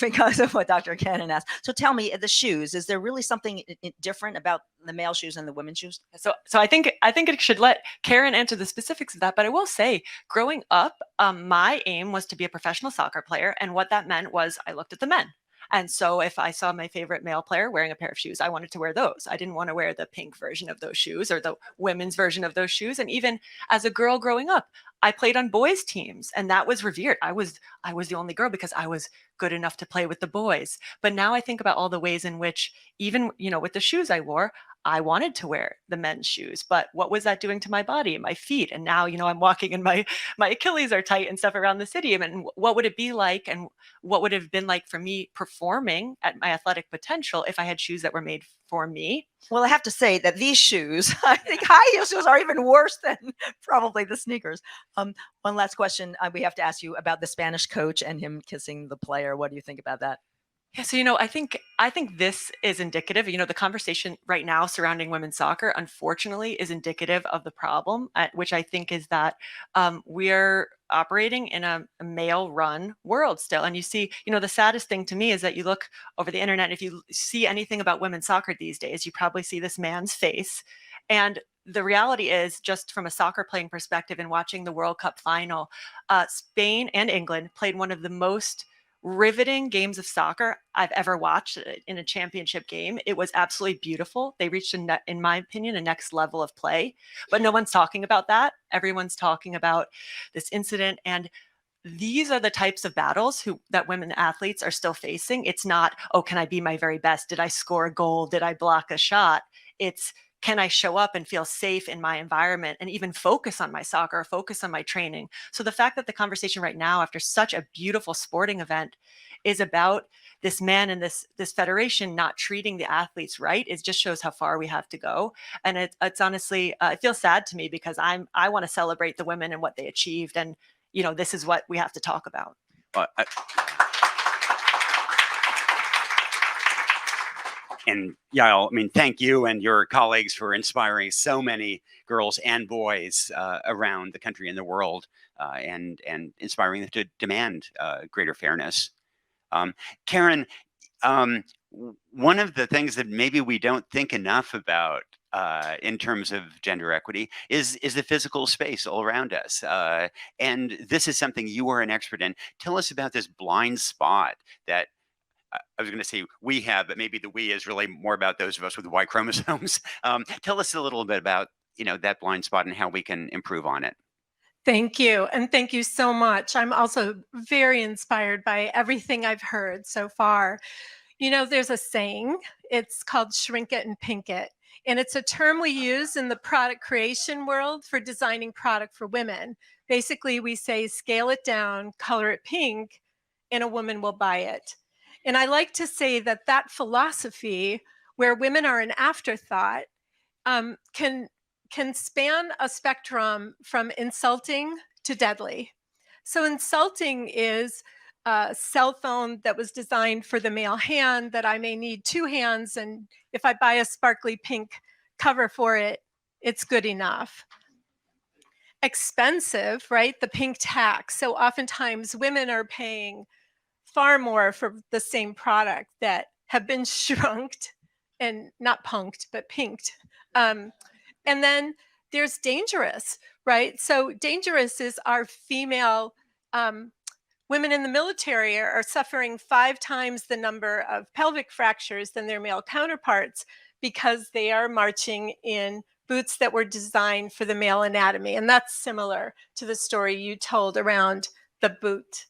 because of what Dr. Cannon asked. So tell me, the shoes, is there really something different about the male shoes and the women's shoes? So I think it should let Karen answer the specifics of that. But I will say, growing up, my aim was to be a professional soccer player. And what that meant was I looked at the men. And so if I saw my favorite male player wearing a pair of shoes, I wanted to wear those. I didn't want to wear the pink version of those shoes or the women's version of those shoes. And even as a girl growing up, I played on boys' teams, and that was revered. I was the only girl because I was good enough to play with the boys. But now I think about all the ways in which, even with the shoes I wore, I wanted to wear the men's shoes, but what was that doing to my body and my feet? And now, I'm walking and my Achilles are tight and stuff around the city. And what would it be like, and what would it have been like for me performing at my athletic potential if I had shoes that were made for me? Well, I have to say that these shoes, I think high heel shoes are even worse than probably the sneakers. One last question. We have to ask you about the Spanish coach and him kissing the player. What do you think about that? Yeah, so I think this is indicative. The conversation right now surrounding women's soccer, unfortunately, is indicative of the problem, which I think is that we're operating in a male-run world still. And you see, the saddest thing to me is that you look over the internet, if you see anything about women's soccer these days, you probably see this man's face. And the reality is, just from a soccer playing perspective and watching the World Cup final, Spain and England played one of the most riveting games of soccer I've ever watched in a championship game. It was absolutely beautiful. They reached, in my opinion, a next level of play, but no one's talking about that. Everyone's talking about this incident. And these are the types of battles that women athletes are still facing. It's not, oh, can I be my very best? Did I score a goal? Did I block a shot? It's, can I show up and feel safe in my environment and even focus on my soccer, focus on my training? So the fact that the conversation right now, after such a beautiful sporting event, is about this man and this federation not treating the athletes right, it just shows how far we have to go. And it's honestly, it feels sad to me because I want to celebrate the women and what they achieved. And, this is what we have to talk about. Yael, I mean, thank you and your colleagues for inspiring so many girls and boys around the country and the world, and inspiring them to demand greater fairness. Karen, one of the things that maybe we don't think enough about in terms of gender equity is the physical space all around us. And this is something you are an expert in. Tell us about this blind spot that I was going to say we have, but maybe the we is really more about those of us with Y chromosomes. Tell us a little bit about, that blind spot and how we can improve on it. Thank you. And thank you so much. I'm also very inspired by everything I've heard so far. There's a saying, it's called shrink it and pink it. And it's a term we use in the product creation world for designing product for women. Basically, we say scale it down, color it pink, and a woman will buy it. And I like to say that philosophy, where women are an afterthought, can span a spectrum from insulting to deadly. So insulting is a cell phone that was designed for the male hand that I may need 2 hands, and if I buy a sparkly pink cover for it, it's good enough. Expensive, right? The pink tax. So oftentimes women are paying far more for the same product that have been shrunked and not punked, but pinked. And then there's dangerous, right? So dangerous is our female women in the military are suffering 5 times the number of pelvic fractures than their male counterparts because they are marching in boots that were designed for the male anatomy. And that's similar to the story you told around the boot.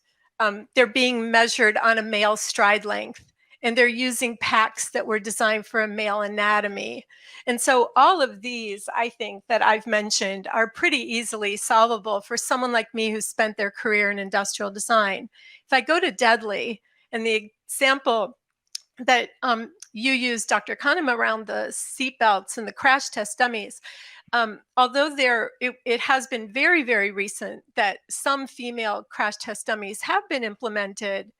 They're being measured on a male stride length, and they're using packs that were designed for a male anatomy. And so all of these, I think, that I've mentioned are pretty easily solvable for someone like me who spent their career in industrial design. If I go to deadly, and the example that you used, Dr. Kahneman, around the seat belts and the crash test dummies, although it has been very, very recent that some female crash test dummies have been implemented,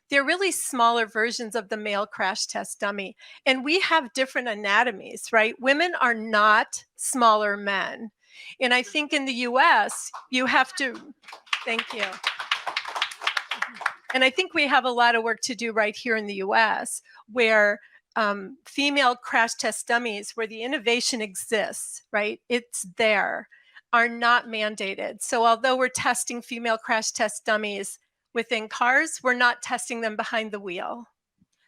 they're really smaller versions of the male crash test dummy. And we have different anatomies, right? Women are not smaller men. And I think in the US, you have to, thank you. And I think we have a lot of work to do right here in the US, where female crash test dummies, where the innovation exists, right? It's there, are not mandated. So although we're testing female crash test dummies within cars, we're not testing them behind the wheel.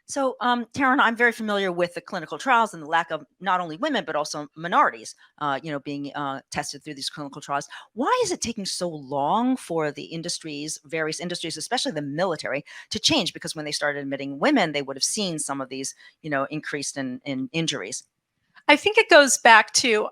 So, Taryn, I'm very familiar with the clinical trials and the lack of not only women, but also minorities, being tested through these clinical trials. Why is it taking so long for the industries, various industries, especially the military, to change? Because when they started admitting women, they would have seen some of these, increased in injuries. I think it goes back to,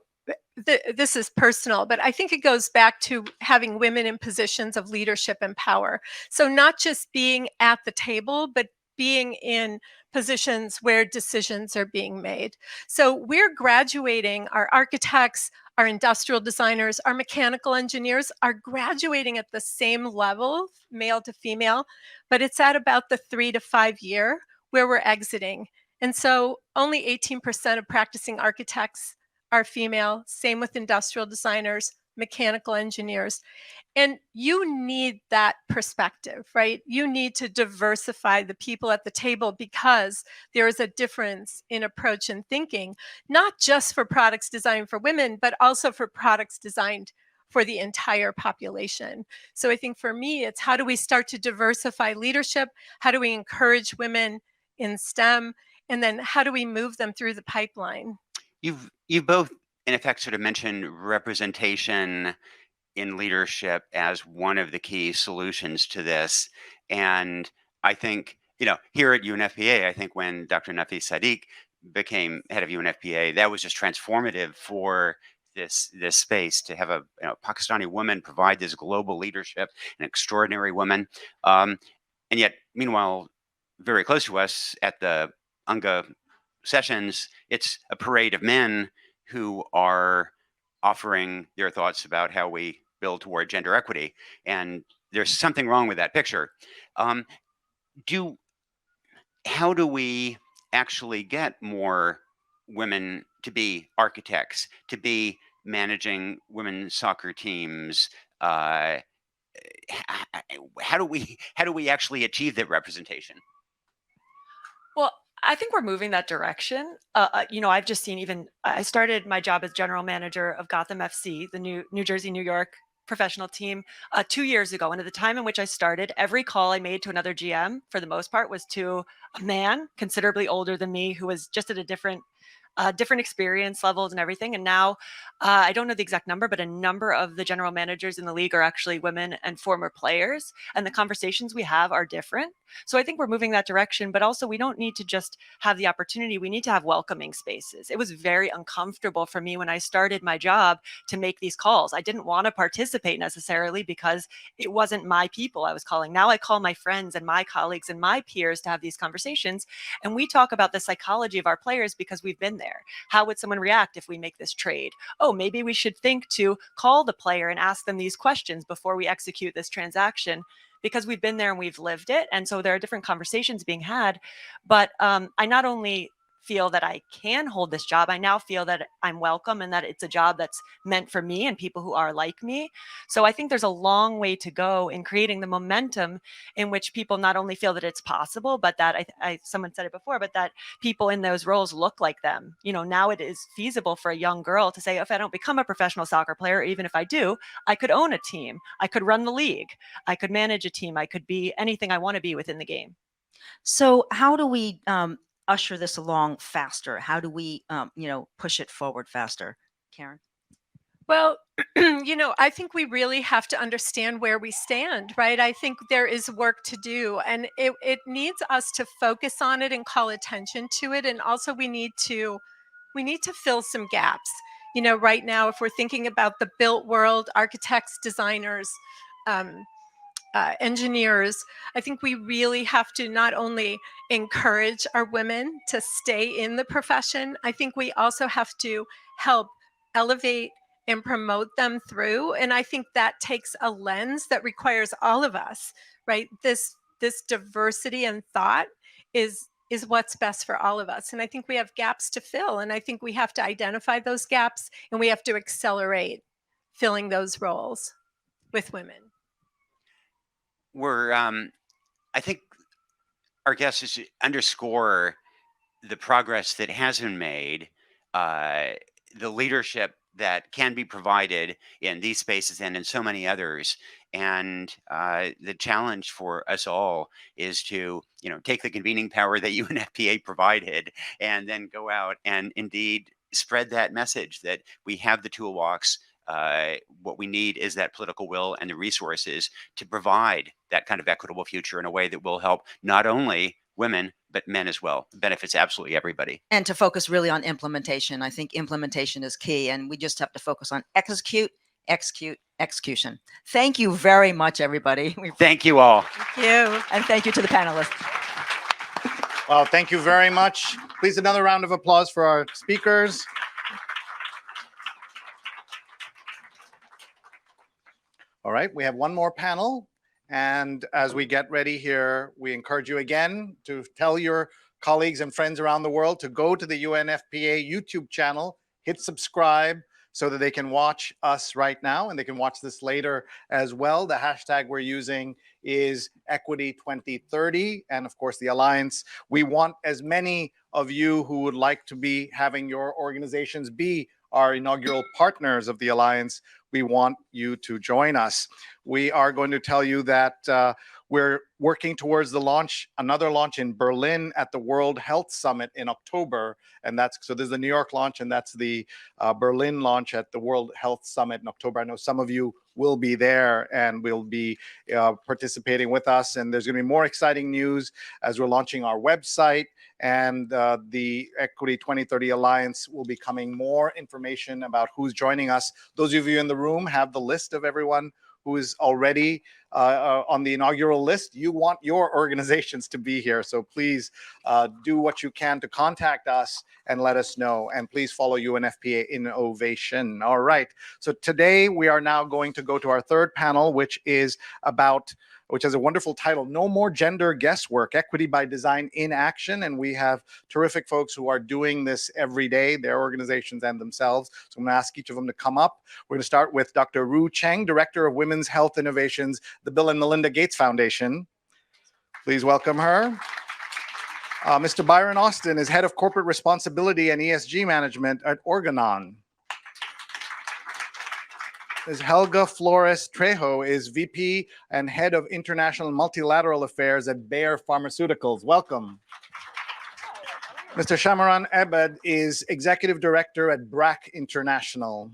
this is personal, but I think it goes back to having women in positions of leadership and power. So not just being at the table, but being in positions where decisions are being made. So we're graduating, our architects, our industrial designers, our mechanical engineers are graduating at the same level, male to female, but it's at about the 3 to 5 year where we're exiting. And so only 18% of practicing architects are female, same with industrial designers, mechanical engineers. And you need that perspective, right? You need to diversify the people at the table because there is a difference in approach and thinking, not just for products designed for women, but also for products designed for the entire population. So I think for me, it's how do we start to diversify leadership? How do we encourage women in STEM? And then how do we move them through the pipeline? You've both, in effect, sort of mentioned representation in leadership as one of the key solutions to this. And I think, here at UNFPA, I think when Dr. Nafis Sadiq became head of UNFPA, that was just transformative for this space to have a Pakistani woman provide this global leadership, an extraordinary woman. And yet, meanwhile, very close to us at the UNGA sessions, it's a parade of men who are offering their thoughts about how we build toward gender equity. And there's something wrong with that picture. How do we actually get more women to be architects, to be managing women's soccer teams? How do we actually achieve that representation? Well, I think we're moving that direction. I've just seen I started my job as general manager of Gotham FC, the New Jersey, New York professional team, 2 years ago. And at the time in which I started, every call I made to another GM, for the most part, was to a man considerably older than me who was just at a different experience levels and everything. And now I don't know the exact number, but a number of the general managers in the league are actually women and former players. And the conversations we have are different. So I think we're moving that direction, but also we don't need to just have the opportunity. We need to have welcoming spaces. It was very uncomfortable for me when I started my job to make these calls. I didn't want to participate necessarily because it wasn't my people I was calling. Now I call my friends and my colleagues and my peers to have these conversations. And we talk about the psychology of our players because we've been there. How would someone react if we make this trade? Oh, maybe we should think to call the player and ask them these questions before we execute this transaction, because we've been there and we've lived it. And so there are different conversations being had. But I not only feel that I can hold this job, I now feel that I'm welcome and that it's a job that's meant for me and people who are like me. So I think there's a long way to go in creating the momentum in which people not only feel that it's possible, but that someone said it before, but that people in those roles look like them. Now it is feasible for a young girl to say, if I don't become a professional soccer player, even if I do, I could own a team, I could run the league, I could manage a team, I could be anything I want to be within the game. So how do we usher this along faster? How do we, push it forward faster? Karen? Well, I think we really have to understand where we stand, right? I think there is work to do, and it needs us to focus on it and call attention to it. And also we need to fill some gaps. Right now, if we're thinking about the built world, architects, designers, engineers, I think we really have to not only encourage our women to stay in the profession, I think we also have to help elevate and promote them through. And I think that takes a lens that requires all of us, right? This diversity and thought is what's best for all of us. And I think we have gaps to fill. And I think we have to identify those gaps and we have to accelerate filling those roles with women. I think our guests is to underscore the progress that has been made, the leadership that can be provided in these spaces and in so many others. And the challenge for us all is to, take the convening power that UNFPA provided and then go out and indeed spread that message that we have the toolbox. What we need is that political will and the resources to provide that kind of equitable future in a way that will help not only women, but men as well. It benefits absolutely everybody. And to focus really on implementation. I think implementation is key, and we just have to focus on execution. Thank you very much, everybody. Thank you all. Thank you. And thank you to the panelists. Well, thank you very much. Please, another round of applause for our speakers. All right, we have one more panel. And as we get ready here, we encourage you again to tell your colleagues and friends around the world to go to the UNFPA YouTube channel, hit subscribe so that they can watch us right now and they can watch this later as well. The hashtag we're using is Equity 2030. And of course, the Alliance. We want as many of you who would like to be having your organizations be our inaugural partners of the Alliance. We want you to join us. We are going to tell you that we're working towards another launch in Berlin at the World Health Summit in October. And so there's the New York launch and that's the Berlin launch at the World Health Summit in October. I know some of you will be there and will be participating with us. And there's going to be more exciting news as we're launching our website, and the Equity 2030 Alliance will be coming more information about who's joining us. Those of you in the room have the list of everyone who is already on the inaugural list. You want your organizations to be here. So please do what you can to contact us and let us know. And please follow UNFPA Innovation. All right. So today we are now going to go to our third panel, which is about which has a wonderful title, No More Gender Guesswork, Equity by Design in Action. And we have terrific folks who are doing this every day, their organizations and themselves. So I'm going to ask each of them to come up. We're going to start with Dr. Ru Cheng, Director of Women's Health Innovations, the Bill and Melinda Gates Foundation. Please welcome her. Mr. Byron Austin is Head of Corporate Responsibility and ESG Management at Organon. Ms. Helga Flores Trejo is VP and Head of International and Multilateral Affairs at Bayer Pharmaceuticals. Welcome. Mr. Shamaran Ebed is Executive Director at BRAC International.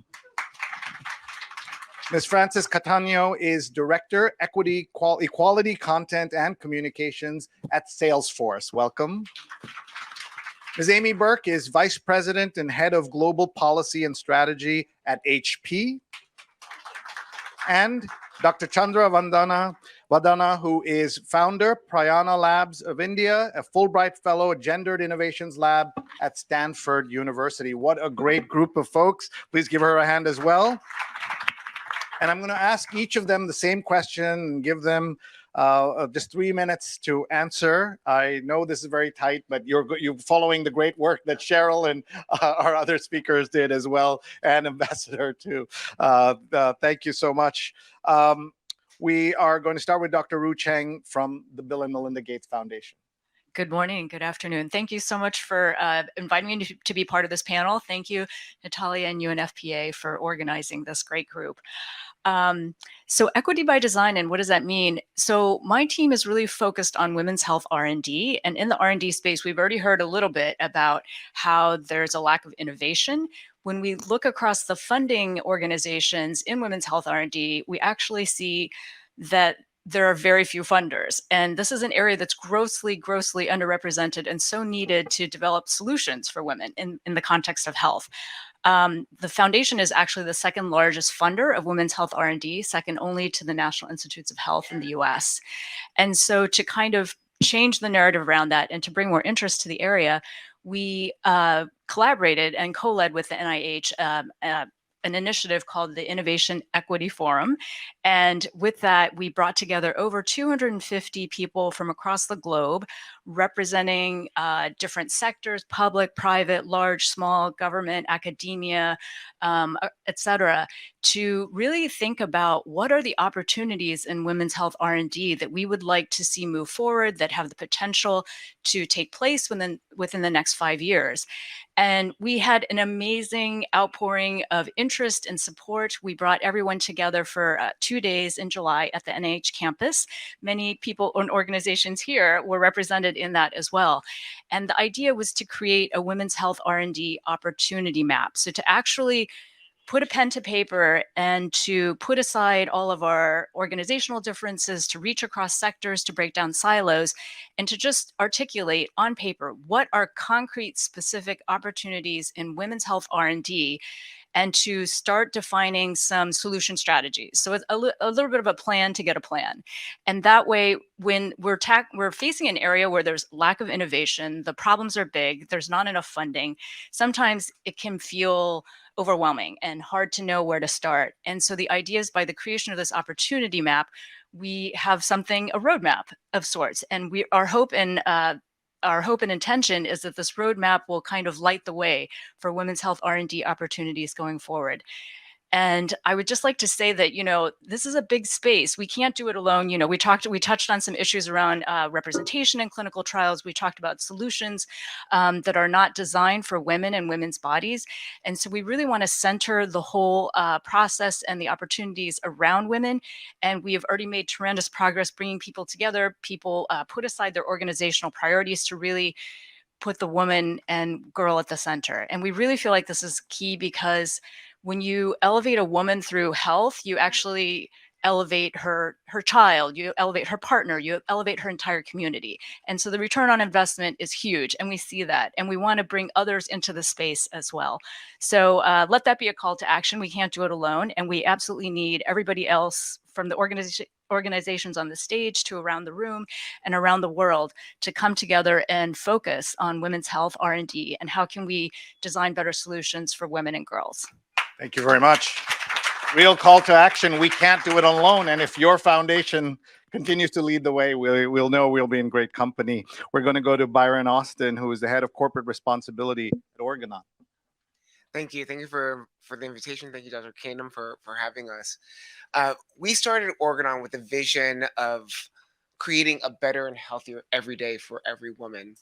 Ms. Frances Catano is Director, Equality, Content, and Communications at Salesforce. Welcome. Ms. Amy Burke is Vice President and Head of Global Policy and Strategy at HP. And Dr. Chandra Vadana, who is founder, Prayana Labs of India, a Fulbright Fellow at Gendered Innovations Lab at Stanford University. What a great group of folks. Please give her a hand as well. And I'm going to ask each of them the same question and give them just 3 minutes to answer. I know this is very tight, but you're following the great work that Cheryl and our other speakers did as well, and Ambassador too. Thank you so much. We are going to start with Dr. Ru Cheng from the Bill and Melinda Gates Foundation. Good morning, good afternoon. Thank you so much for inviting me to be part of this panel. Thank you, Natalia and UNFPA, for organizing this great group. So equity by design, and what does that mean? So my team is really focused on women's health R&D, and in the R&D space, we've already heard a little bit about how there's a lack of innovation. When we look across the funding organizations in women's health R&D, we actually see that there are very few funders. And this is an area that's grossly underrepresented and so needed to develop solutions for women in the context of health. The foundation is actually the second largest funder of women's health R&D, second only to the National Institutes of Health in the US. And so to kind of change the narrative around that and to bring more interest to the area, we collaborated and co-led with the NIH an initiative called the Innovation Equity Forum. And with that, we brought together over 250 people from across the globe, representing different sectors, public, private, large, small, government, academia, et cetera, to really think about what are the opportunities in women's health R&D that we would like to see move forward, that have the potential to take place within the next 5 years. And we had an amazing outpouring of interest and support. We brought everyone together for 2 days in July at the NIH campus. Many people and organizations here were represented in that as well. And the idea was to create a women's health R&D opportunity map. So to actually put a pen to paper and to put aside all of our organizational differences, to reach across sectors, to break down silos, and to just articulate on paper what are concrete specific opportunities in women's health R&D, and to start defining some solution strategies. So it's a little bit of a plan to get a plan. And that way, when we're facing an area where there's lack of innovation, the problems are big, there's not enough funding, sometimes it can feel overwhelming and hard to know where to start. And so the idea is, by the creation of this opportunity map, we have a roadmap of sorts. And our hope and intention is that this roadmap will kind of light the way for women's health R&D opportunities going forward. And I would just like to say that, this is a big space. We can't do it alone. We touched on some issues around representation in clinical trials. We talked about solutions that are not designed for women and women's bodies. And so we really want to center the whole process and the opportunities around women. And we have already made tremendous progress bringing people together. People put aside their organizational priorities to really put the woman and girl at the center. And we really feel like this is key, because when you elevate a woman through health, you actually elevate her child, you elevate her partner, you elevate her entire community. And so the return on investment is huge, and we see that, and we want to bring others into the space as well. So let that be a call to action. We can't do it alone, and we absolutely need everybody else, from the organizations on the stage to around the room and around the world, to come together and focus on women's health R&D and how can we design better solutions for women and girls. Thank you very much. Real call to action. We can't do it alone. And if your foundation continues to lead the way, we'll know we'll be in great company. We're going to go to Byron Austin, who is the head of corporate responsibility at Organon. Thank you. Thank you for the invitation. Thank you, Dr. Kingdom, for having us. We started Organon with a vision of creating a better and healthier every day for every woman.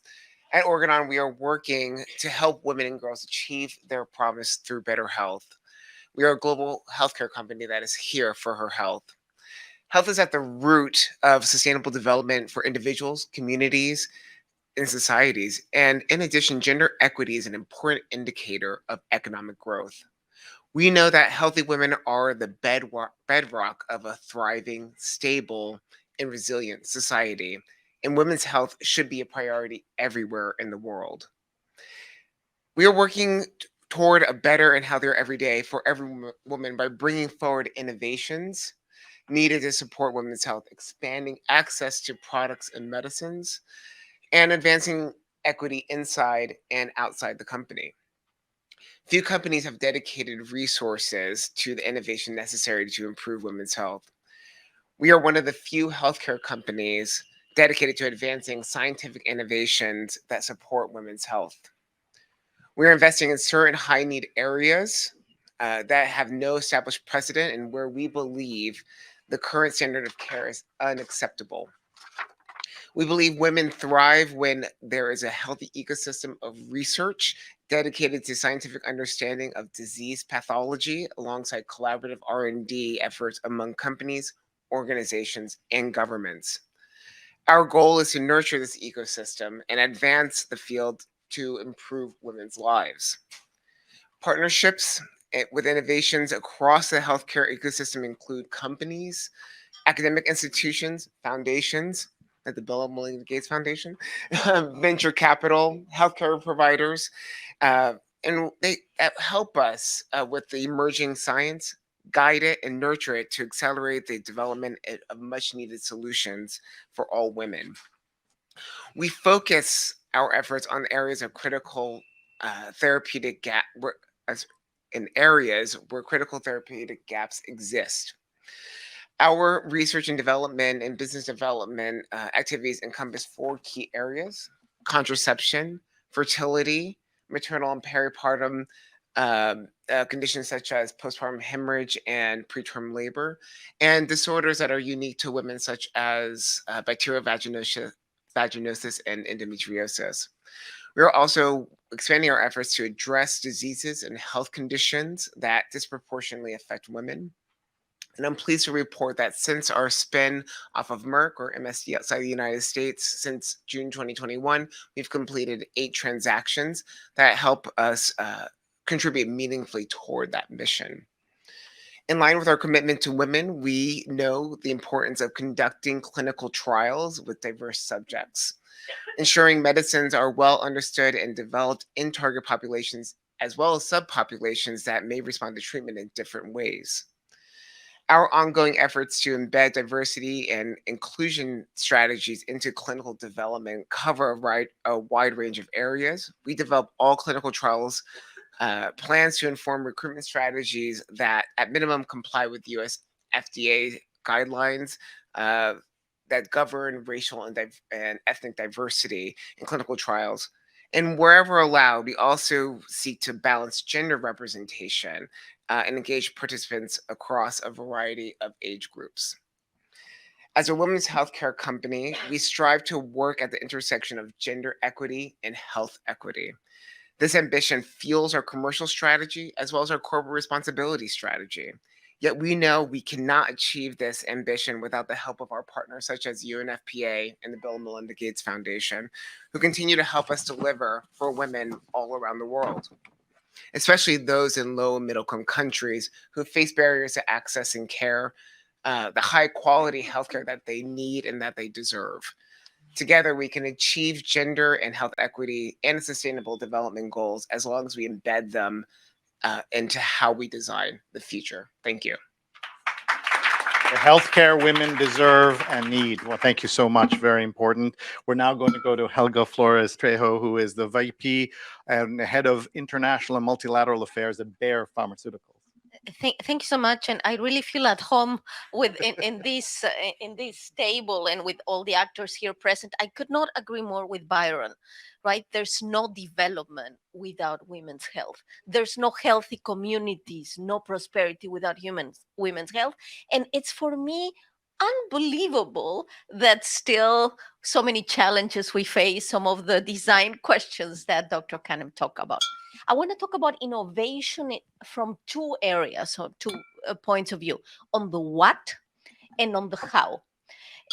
At Organon, we are working to help women and girls achieve their promise through better health. We are a global healthcare company that is here for her health. Health is at the root of sustainable development for individuals, communities, and societies. And in addition, gender equity is an important indicator of economic growth. We know that healthy women are the bedrock of a thriving, stable, and resilient society, and women's health should be a priority everywhere in the world. We are working toward a better and healthier every day for every woman by bringing forward innovations needed to support women's health, expanding access to products and medicines, and advancing equity inside and outside the company. Few companies have dedicated resources to the innovation necessary to improve women's health. We are one of the few healthcare companies dedicated to advancing scientific innovations that support women's health. We're investing in certain high-need areas that have no established precedent and where we believe the current standard of care is unacceptable. We believe women thrive when there is a healthy ecosystem of research dedicated to scientific understanding of disease pathology alongside collaborative R&D efforts among companies, organizations, and governments. Our goal is to nurture this ecosystem and advance the field to improve women's lives. Partnerships with innovations across the healthcare ecosystem include companies, academic institutions, foundations, like the Bill and Melinda Gates Foundation, venture capital, healthcare providers, and they help us with the emerging science, guide it and nurture it to accelerate the development of much needed solutions for all women. We focus our efforts on areas of critical therapeutic gap, in areas where critical therapeutic gaps exist. Our research and development and business development activities encompass 4 key areas: contraception, fertility, maternal and peripartum conditions such as postpartum hemorrhage and preterm labor, and disorders that are unique to women such as bacterial vaginosis and endometriosis. We are also expanding our efforts to address diseases and health conditions that disproportionately affect women. And I'm pleased to report that since our spin off of Merck or MSD outside the United States since June 2021, we've completed 8 transactions that help us contribute meaningfully toward that mission. In line with our commitment to women, we know the importance of conducting clinical trials with diverse subjects, ensuring medicines are well understood and developed in target populations, as well as subpopulations that may respond to treatment in different ways. Our ongoing efforts to embed diversity and inclusion strategies into clinical development cover a wide range of areas. We develop all clinical trials plans to inform recruitment strategies that at minimum comply with US FDA guidelines that govern racial and ethnic diversity in clinical trials. And wherever allowed, we also seek to balance gender representation and engage participants across a variety of age groups. As a women's healthcare company, we strive to work at the intersection of gender equity and health equity. This ambition fuels our commercial strategy as well as our corporate responsibility strategy. Yet we know we cannot achieve this ambition without the help of our partners such as UNFPA and the Bill and Melinda Gates Foundation, who continue to help us deliver for women all around the world, especially those in low and middle income countries who face barriers to accessing care, the high quality healthcare that they need and that they deserve. Together, we can achieve gender and health equity and sustainable development goals as long as we embed them into how we design the future. Thank you. The healthcare women deserve and need. Well, thank you so much. Very important. We're now going to go to Helga Flores Trejo, who is the VP and head of International and Multilateral Affairs at Bayer Pharmaceuticals. Thank you so much, and I really feel at home with in this table and with all the actors here present. I could not agree more with Byron. Right? There's no development without women's health. There's no healthy communities, no prosperity without women's health, and it's for me unbelievable that still so many challenges we face. Some of the design questions that Dr. Kanem talked about. I want to talk about innovation from two areas or two points of view, on the what and on the how.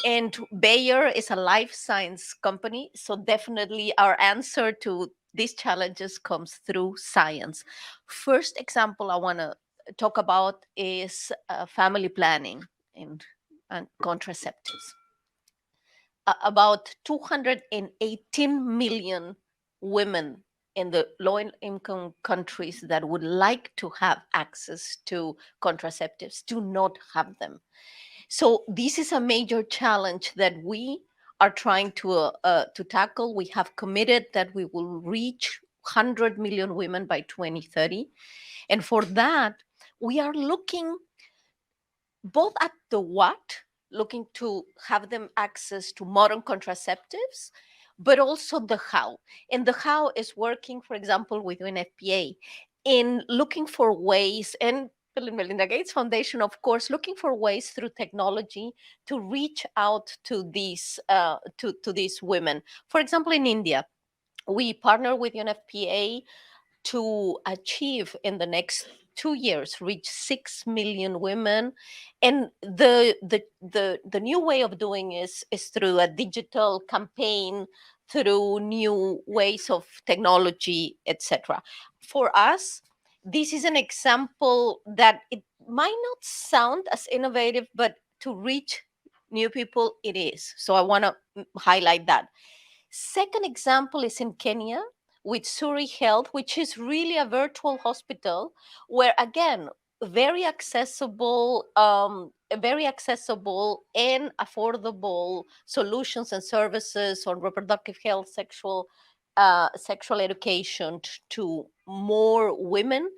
And Bayer is a life science company, so definitely our answer to these challenges comes through science. First example I want to talk about is family planning and contraceptives. About 218 million women in the low-income countries that would like to have access to contraceptives do not have them. So this is a major challenge that we are trying to tackle. We have committed that we will reach 100 million women by 2030. And for that, we are looking both at the what, looking to have them access to modern contraceptives, but also the how. And the how is working, for example, with UNFPA in looking for ways, and Bill and Melinda Gates Foundation, of course, looking for ways through technology to reach out to these women. For example, in India, we partner with UNFPA to achieve in the next 2 years reach 6 million women, and the new way of doing is through a digital campaign, through new ways of technology, etc. For us, this is an example that it might not sound as innovative, but to reach new people it is. So I want to highlight that. Second example is in Kenya with Suri Health, which is really a virtual hospital where, again, very accessible and affordable solutions and services on reproductive health, sexual education to more women.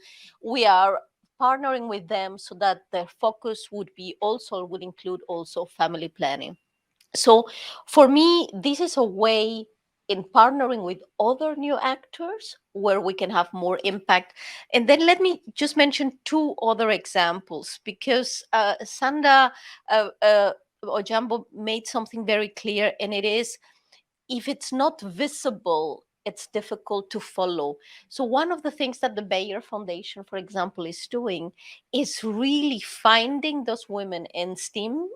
We are partnering with them so that their focus would include also family planning. So for me, this is a way in partnering with other new actors where we can have more impact. And then let me just mention two other examples, because Sanda Ojambo made something very clear, and it is, if it's not visible, it's difficult to follow. So one of the things that the Bayer Foundation, for example, is doing is really finding those women in STEM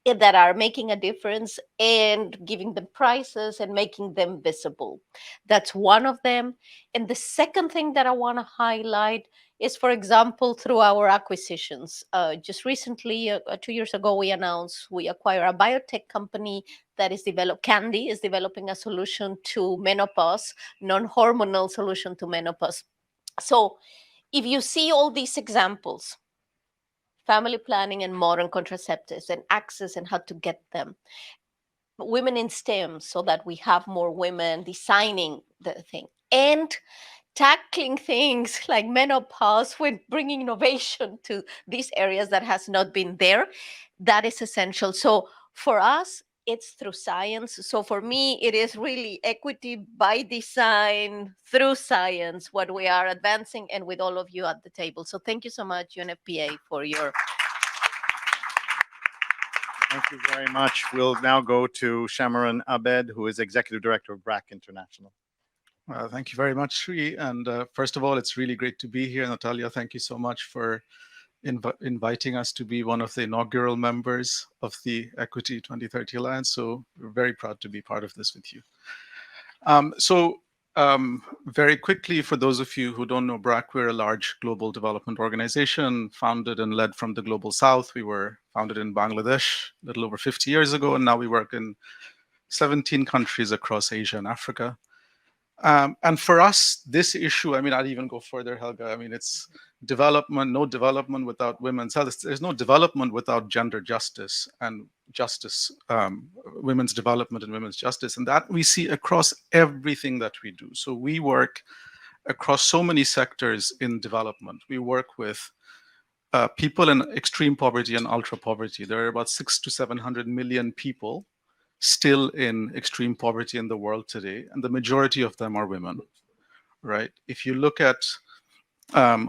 that are making a difference and giving them prizes and making them visible. That's one of them. And the second thing that I want to highlight is, for example, through our acquisitions. Just recently, 2 years ago, we announced we acquired a biotech company that is Candy is developing a solution to menopause, non-hormonal solution to menopause. So if you see all these examples, family planning and modern contraceptives and access and how to get them, women in STEM, so that we have more women designing the thing, and tackling things like menopause with bringing innovation to these areas that has not been there, that is essential. So for us, it's through science. So for me, it is really equity by design through science, what we are advancing, and with all of you at the table. So thank you so much, UNFPA, for your... Thank you very much. We'll now go to Shamaran Abed, who is Executive Director of BRAC International. Thank you very much, Sri. And first of all, it's really great to be here. Natalia, thank you so much for inviting us to be one of the inaugural members of the Equity 2030 Alliance. So we're very proud to be part of this with you. Very quickly, for those of you who don't know BRAC, we're a large global development organization founded and led from the Global South. We were founded in Bangladesh a little over 50 years ago, and now we work in 17 countries across Asia and Africa. And for us, this issue, I mean, I'd even go further, Helga. I mean, it's development, no development without women's health. There's no development without gender justice and justice, women's development and women's justice. And that we see across everything that we do. So we work across so many sectors in development. We work with people in extreme poverty and ultra poverty. There are about 600 to 700 million people still in extreme poverty in the world today, and the majority of them are women, right? If you look at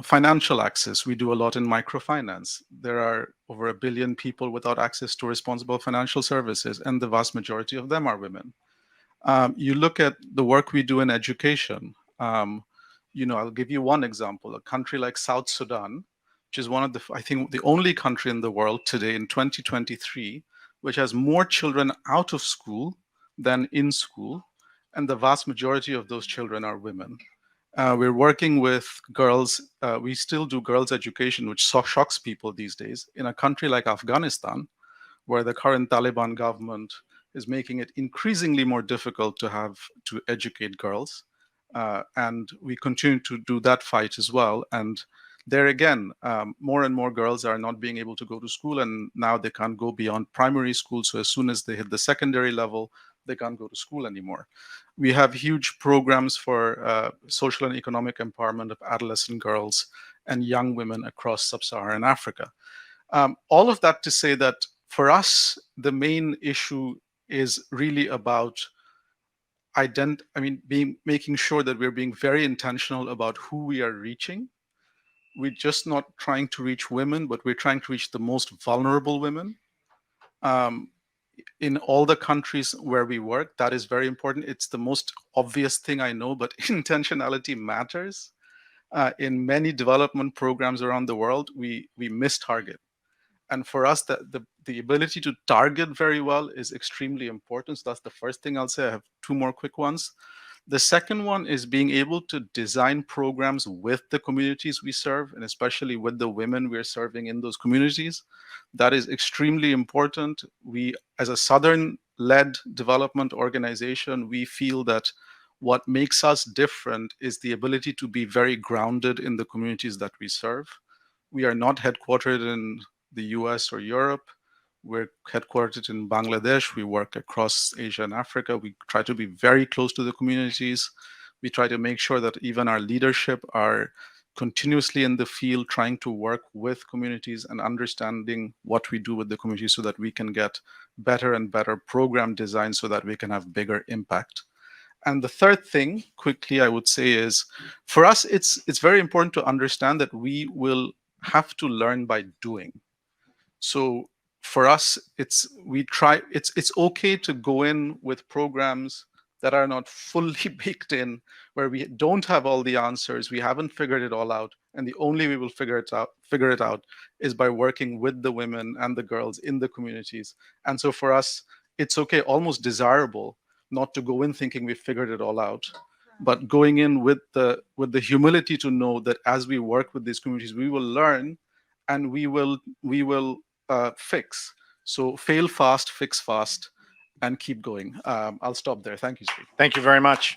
financial access, we do a lot in microfinance. There are over 1 billion people without access to responsible financial services, and the vast majority of them are women. You look at the work we do in education. I'll give you one example. A country like South Sudan, which is one of the, I think, the only country in the world today in 2023, which has more children out of school than in school, and the vast majority of those children are women. We're working with girls. We still do girls' education, which shocks people these days. In a country like Afghanistan, where the current Taliban government is making it increasingly more difficult to educate girls. And we continue to do that fight as well. And there again, more and more girls are not being able to go to school, and now they can't go beyond primary school. So as soon as they hit the secondary level, they can't go to school anymore. We have huge programs for social and economic empowerment of adolescent girls and young women across sub-Saharan Africa. All of that to say that for us, the main issue is really about making sure that we're being very intentional about who we are reaching. We're just not trying to reach women, but we're trying to reach the most vulnerable women. In all the countries where we work, that is very important. It's the most obvious thing I know, but intentionality matters. In many development programs around the world, we miss target. And for us, the ability to target very well is extremely important. So that's the first thing I'll say. I have two more quick ones. The second one is being able to design programs with the communities we serve, and especially with the women we're serving in those communities. That is extremely important. We, as a Southern-led development organization, we feel that what makes us different is the ability to be very grounded in the communities that we serve. We are not headquartered in the US or Europe. We're headquartered in Bangladesh. We work across Asia and Africa. We try to be very close to the communities. We try to make sure that even our leadership are continuously in the field trying to work with communities and understanding what we do with the communities so that we can get better and better program design so that we can have bigger impact. And the third thing, quickly, I would say is, for us, it's very important to understand that we will have to learn by doing. So for us, it's okay to go in with programs that are not fully baked in, where we don't have all the answers, we haven't figured it all out, and the only way we will figure it out is by working with the women and the girls in the communities. And so for us, it's okay, almost desirable, not to go in thinking we've figured it all out, but going in with the humility to know that as we work with these communities, we will learn and we will fix. So fail fast, fix fast, and keep going. I'll stop there. Thank you, Sri. Thank you very much.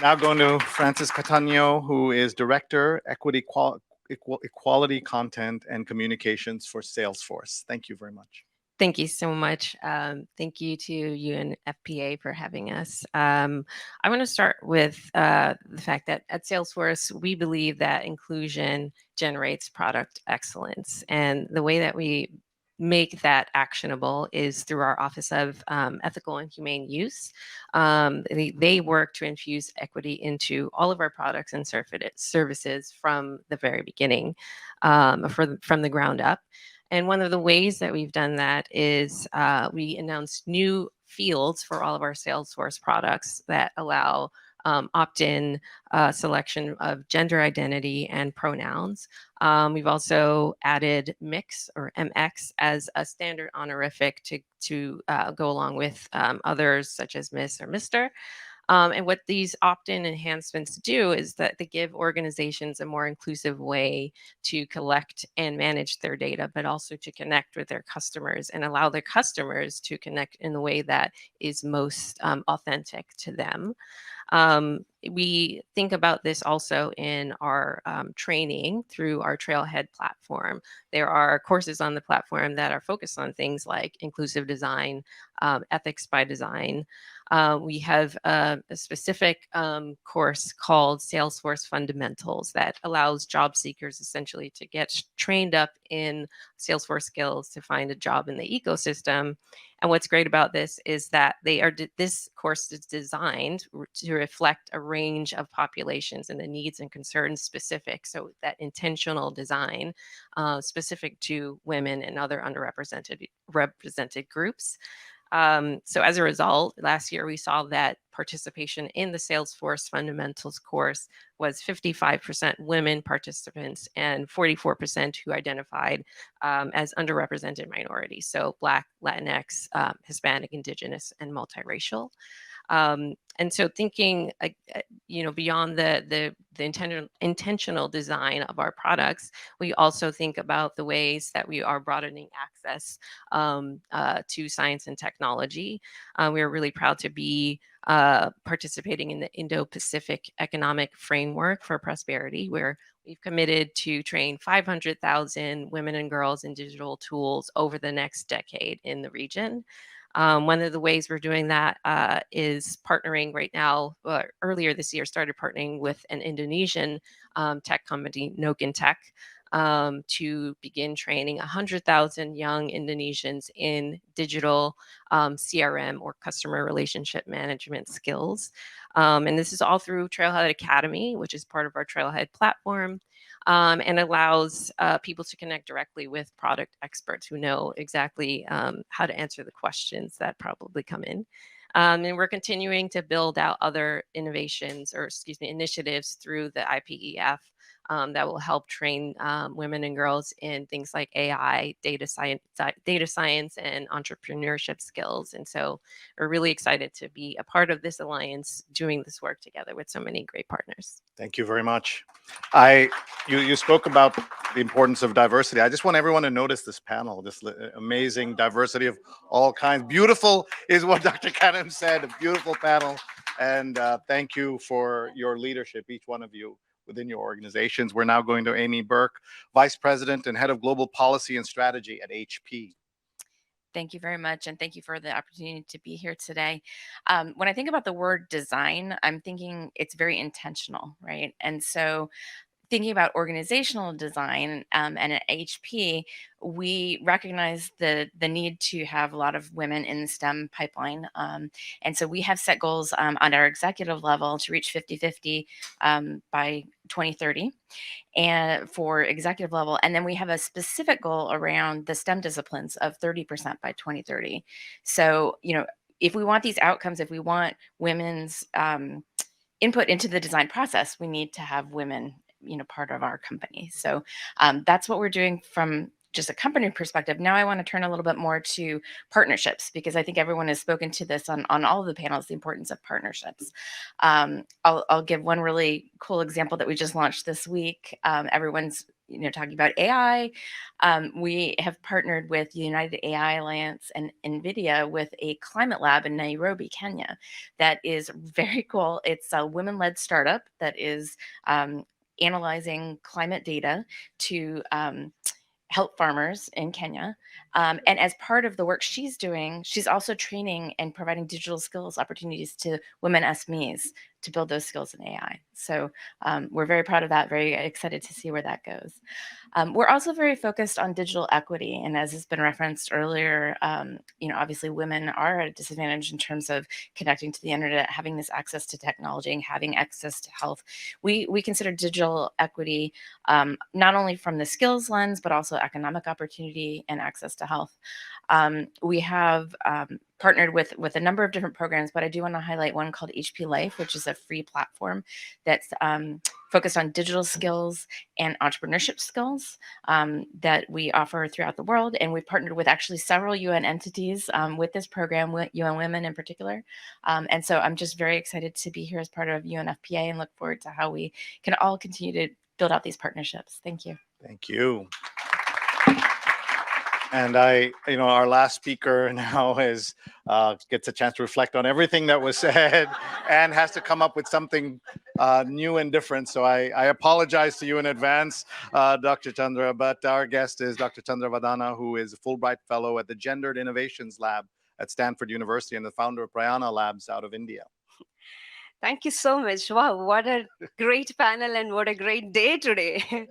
Now going to Francis Catano, who is Director, Equality Content and Communications for Salesforce. Thank you very much. Thank you so much. Thank you to UNFPA for having us. I want to start with the fact that at Salesforce, we believe that inclusion generates product excellence. And the way that we make that actionable is through our Office of Ethical and Humane Use. They work to infuse equity into all of our products and services from the very beginning, from the ground up. And one of the ways that we've done that is we announced new fields for all of our Salesforce products that allow opt-in selection of gender identity and pronouns. We've also added mix or MX as a standard honorific to go along with others such as Miss or Mr. And what these opt-in enhancements do is that they give organizations a more inclusive way to collect and manage their data, but also to connect with their customers and allow their customers to connect in the way that is most authentic to them. We think about this also in our training through our Trailhead platform. There are courses on the platform that are focused on things like inclusive design, ethics by design. We have a specific course called Salesforce Fundamentals that allows job seekers essentially to get trained up in Salesforce skills to find a job in the ecosystem. And what's great about this is that this course is designed to reflect a range of populations and the needs and concerns specific. So that intentional design specific to women and other represented groups. So as a result, last year we saw that participation in the Salesforce Fundamentals course was 55% women participants and 44% who identified as underrepresented minorities. So Black, Latinx, Hispanic, Indigenous, and multiracial. And so thinking, beyond the intentional design of our products, we also think about the ways that we are broadening access to science and technology. We are really proud to be participating in the Indo-Pacific Economic Framework for Prosperity, where we've committed to train 500,000 women and girls in digital tools over the next decade in the region. One of the ways we're doing that is partnering right now, earlier this year, started partnering with an Indonesian tech company, Noken Tech, to begin training 100,000 young Indonesians in digital CRM or customer relationship management skills. And this is all through Trailhead Academy, which is part of our Trailhead platform. And allows people to connect directly with product experts who know exactly how to answer the questions that probably come in. And we're continuing to build out other initiatives through the IPEF that will help train women and girls in things like AI, data science, and entrepreneurship skills. And so we're really excited to be a part of this alliance, doing this work together with so many great partners. Thank you very much. You spoke about the importance of diversity. I just want everyone to notice this panel, this amazing diversity of all kinds. Beautiful is what Dr. Canham said, a beautiful panel. And thank you for your leadership, each one of you within your organizations. We're now going to Amy Burke, Vice President and Head of Global Policy and Strategy at HP. Thank you very much. And thank you for the opportunity to be here today. When I think about the word design, I'm thinking it's very intentional, right? And so thinking about organizational design and at HP, we recognize the need to have a lot of women in the STEM pipeline. And so we have set goals on our executive level to reach 50-50 by 2030 and for executive level. And then we have a specific goal around the STEM disciplines of 30% by 2030. So, if we want these outcomes, if we want women's input into the design process, we need to have women part of our company. So that's what we're doing from just a company perspective. Now I want to turn a little bit more to partnerships, because I think everyone has spoken to this on all of the panels, the importance of partnerships. I'll give one really cool example that we just launched this week. Everyone's talking about AI. We have partnered with the United AI Alliance and NVIDIA with a climate lab in Nairobi, Kenya. That is very cool. It's a women-led startup that is analyzing climate data to help farmers in Kenya. And as part of the work she's doing, she's also training and providing digital skills opportunities to women SMEs to build those skills in AI. So we're very proud of that, very excited to see where that goes. We're also very focused on digital equity. And as has been referenced earlier, obviously women are at a disadvantage in terms of connecting to the internet, having this access to technology, and having access to health. We consider digital equity not only from the skills lens, but also economic opportunity and access to health. We have partnered with a number of different programs, but I do want to highlight one called HP Life, which is a free platform that's focused on digital skills and entrepreneurship skills that we offer throughout the world. And we've partnered with actually several UN entities with this program, with UN Women in particular. And so I'm just very excited to be here as part of UNFPA and look forward to how we can all continue to build out these partnerships. Thank you. Thank you. And our last speaker now gets a chance to reflect on everything that was said and has to come up with something new and different. So I apologize to you in advance, Dr. Chandra, but our guest is Dr. Chandra Vadana, who is a Fulbright Fellow at the Gendered Innovations Lab at Stanford University and the founder of Prayana Labs out of India. Thank you so much. Wow, what a great panel and what a great day today.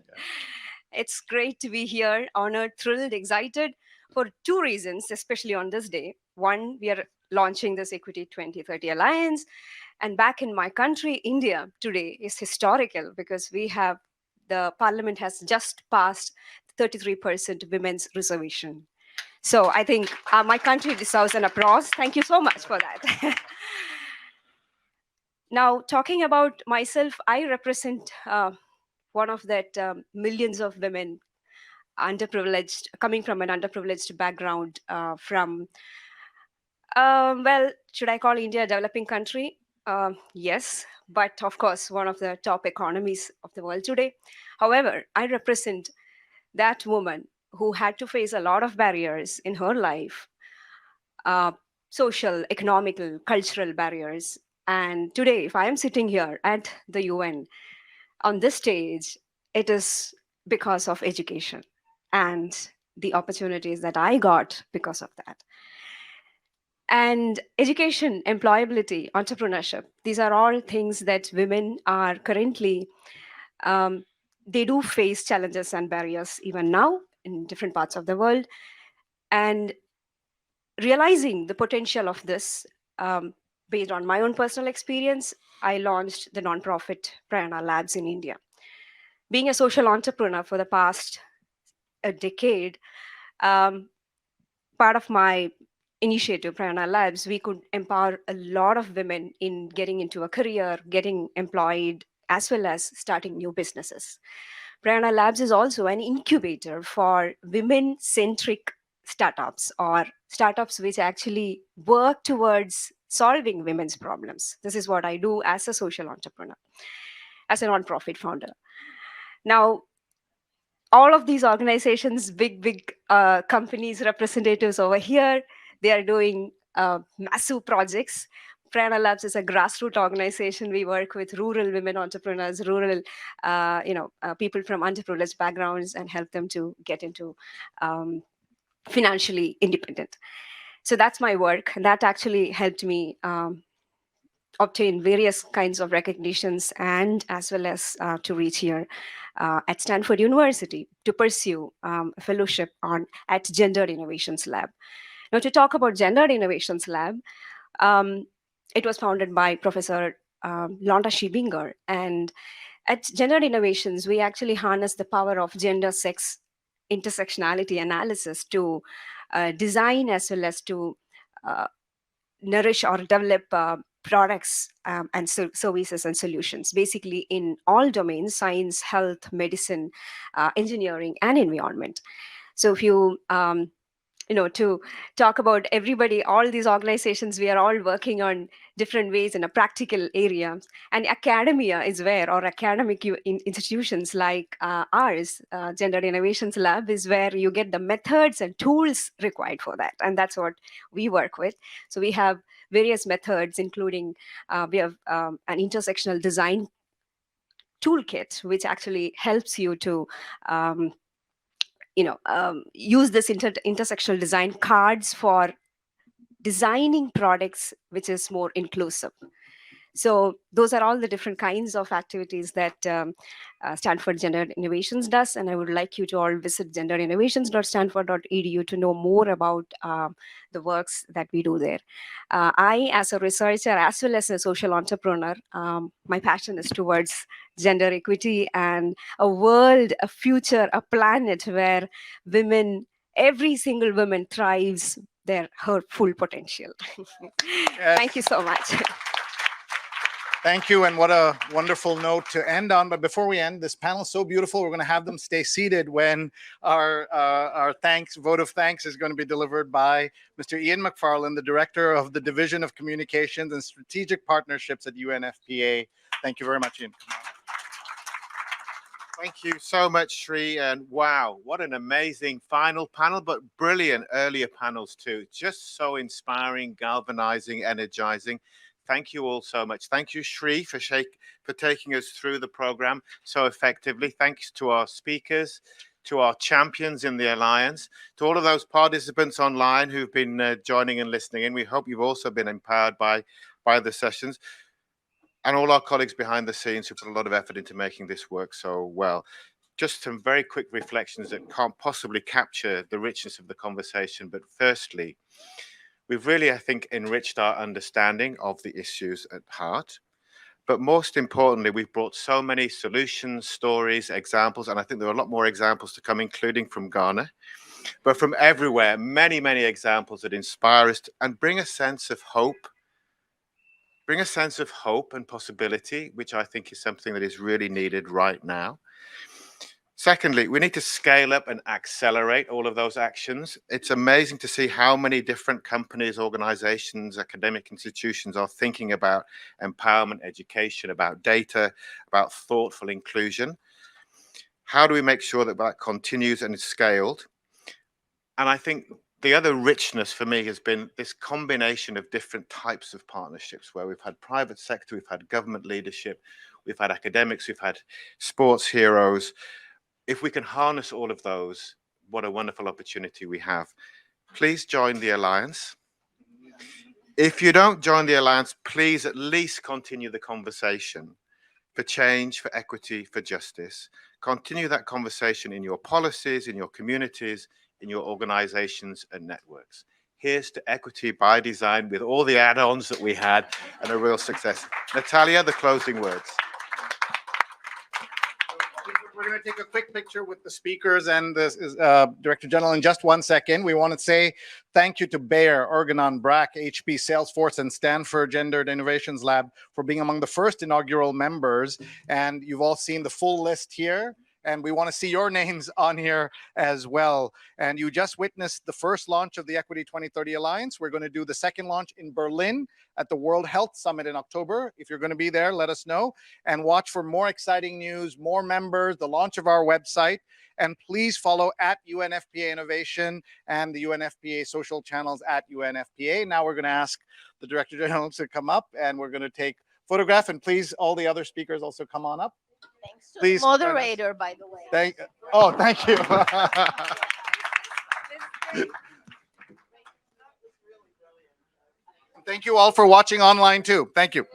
It's great to be here, honored, thrilled, excited for two reasons, especially on this day. One, we are launching this Equity 2030 Alliance. And back in my country, India, today is historical because the parliament has just passed 33% women's reservation. So I think my country deserves an applause. Thank you so much for that. Now, talking about myself, I represent one of that millions of women underprivileged, coming from an underprivileged background from, well, should I call India a developing country? Yes, but of course, one of the top economies of the world today. However, I represent that woman who had to face a lot of barriers in her life, social, economical, cultural barriers. And today, if I am sitting here at the UN on this stage, it is because of education and the opportunities that I got because of that. And education, employability, entrepreneurship, these are all things that women are currently, they do face challenges and barriers even now in different parts of the world. And realizing the potential of this, based on my own personal experience, I launched the nonprofit Prayana Labs in India. Being a social entrepreneur for the past a decade, part of my initiative, Prayana Labs, we could empower a lot of women in getting into a career, getting employed, as well as starting new businesses. Prayana Labs is also an incubator for women-centric startups or startups which actually work towards solving women's problems. This is what I do as a social entrepreneur, as a nonprofit founder. Now, all of these organizations, big companies, representatives over here, they are doing massive projects. Prayana Labs is a grassroots organization. We work with rural women entrepreneurs, rural people from underprivileged backgrounds and help them to get into financially independent. So that's my work. And that actually helped me obtain various kinds of recognitions and as well as to reach here at Stanford University to pursue a fellowship at Gender Innovations Lab. Now, to talk about Gender Innovations Lab, it was founded by Professor Londa Shibinger. And at Gender Innovations, we actually harness the power of gender-sex intersectionality analysis to design as well as to nourish or develop products and services and solutions, basically in all domains: science, health, medicine, engineering, and environment. So if you, to talk about everybody, all these organizations, we are all working on different ways in a practical area. And academia is where, or academic institutions like ours, Gender Innovations Lab, is where you get the methods and tools required for that. And that's what we work with. So we have various methods, including we have an intersectional design toolkit, which actually helps you to use this intersectional design cards for designing products which is more inclusive. So those are all the different kinds of activities that Stanford Gender Innovations does. And I would like you to all visit genderinnovations.stanford.edu to know more about the works that we do there. I, as a researcher, as well as a social entrepreneur, my passion is towards gender equity and a world, a future, a planet where women, every single woman thrives her full potential. Yes. Thank you so much. Thank you, and what a wonderful note to end on. But before we end, this panel is so beautiful, we're going to have them stay seated when our vote of thanks is going to be delivered by Mr. Ian McFarland, the Director of the Division of Communications and Strategic Partnerships at UNFPA. Thank you very much, Ian. Thank you so much, Sri. And wow, what an amazing final panel, but brilliant earlier panels too. Just so inspiring, galvanizing, energizing. Thank you all so much. Thank you, Sri, for taking us through the program so effectively. Thanks to our speakers. to our champions in the Alliance, to all of those participants online who've been joining and listening in. We hope you've also been empowered by the sessions, and all our colleagues behind the scenes who put a lot of effort into making this work so well. Just some very quick reflections that can't possibly capture the richness of the conversation. But firstly, we've really, I think, enriched our understanding of the issues at heart. But most importantly, we've brought so many solutions, stories, examples, and I think there are a lot more examples to come, including from Ghana, but from everywhere, many, many examples that inspire us and bring a sense of hope. Bring a sense of hope and possibility, which I think is something that is really needed right now. Secondly, we need to scale up and accelerate all of those actions. It's amazing to see how many different companies, organizations, academic institutions are thinking about empowerment, education, about data, about thoughtful inclusion. How do we make sure that that continues and is scaled? And I think the other richness for me has been this combination of different types of partnerships where we've had private sector, we've had government leadership, we've had academics, we've had sports heroes. If we can harness all of those, what a wonderful opportunity we have. Please join the Alliance. If you don't join the Alliance, please at least continue the conversation for change, for equity, for justice. Continue that conversation in your policies, in your communities, in your organizations and networks. Here's to equity by design with all the add-ons that we had and a real success. Natalia, the closing words. We're going to take a quick picture with the speakers and the Director General in just 1 second. We want to say thank you to Bayer, Organon, BRAC, HP, Salesforce, and Stanford Gendered Innovations Lab for being among the first inaugural members. And you've all seen the full list here. And we want to see your names on here as well. And you just witnessed the first launch of the Equity 2030 Alliance. We're going to do the second launch in Berlin at the World Health Summit in October. If you're going to be there, let us know. And watch for more exciting news, more members, the launch of our website. And please follow at UNFPA Innovation and the UNFPA social channels at UNFPA. Now we're going to ask the Director General to come up and we're going to take photograph. And please, all the other speakers also come on up. Thanks to Please, the moderator, by the way. Thank you. Thank you all for watching online too. Thank you.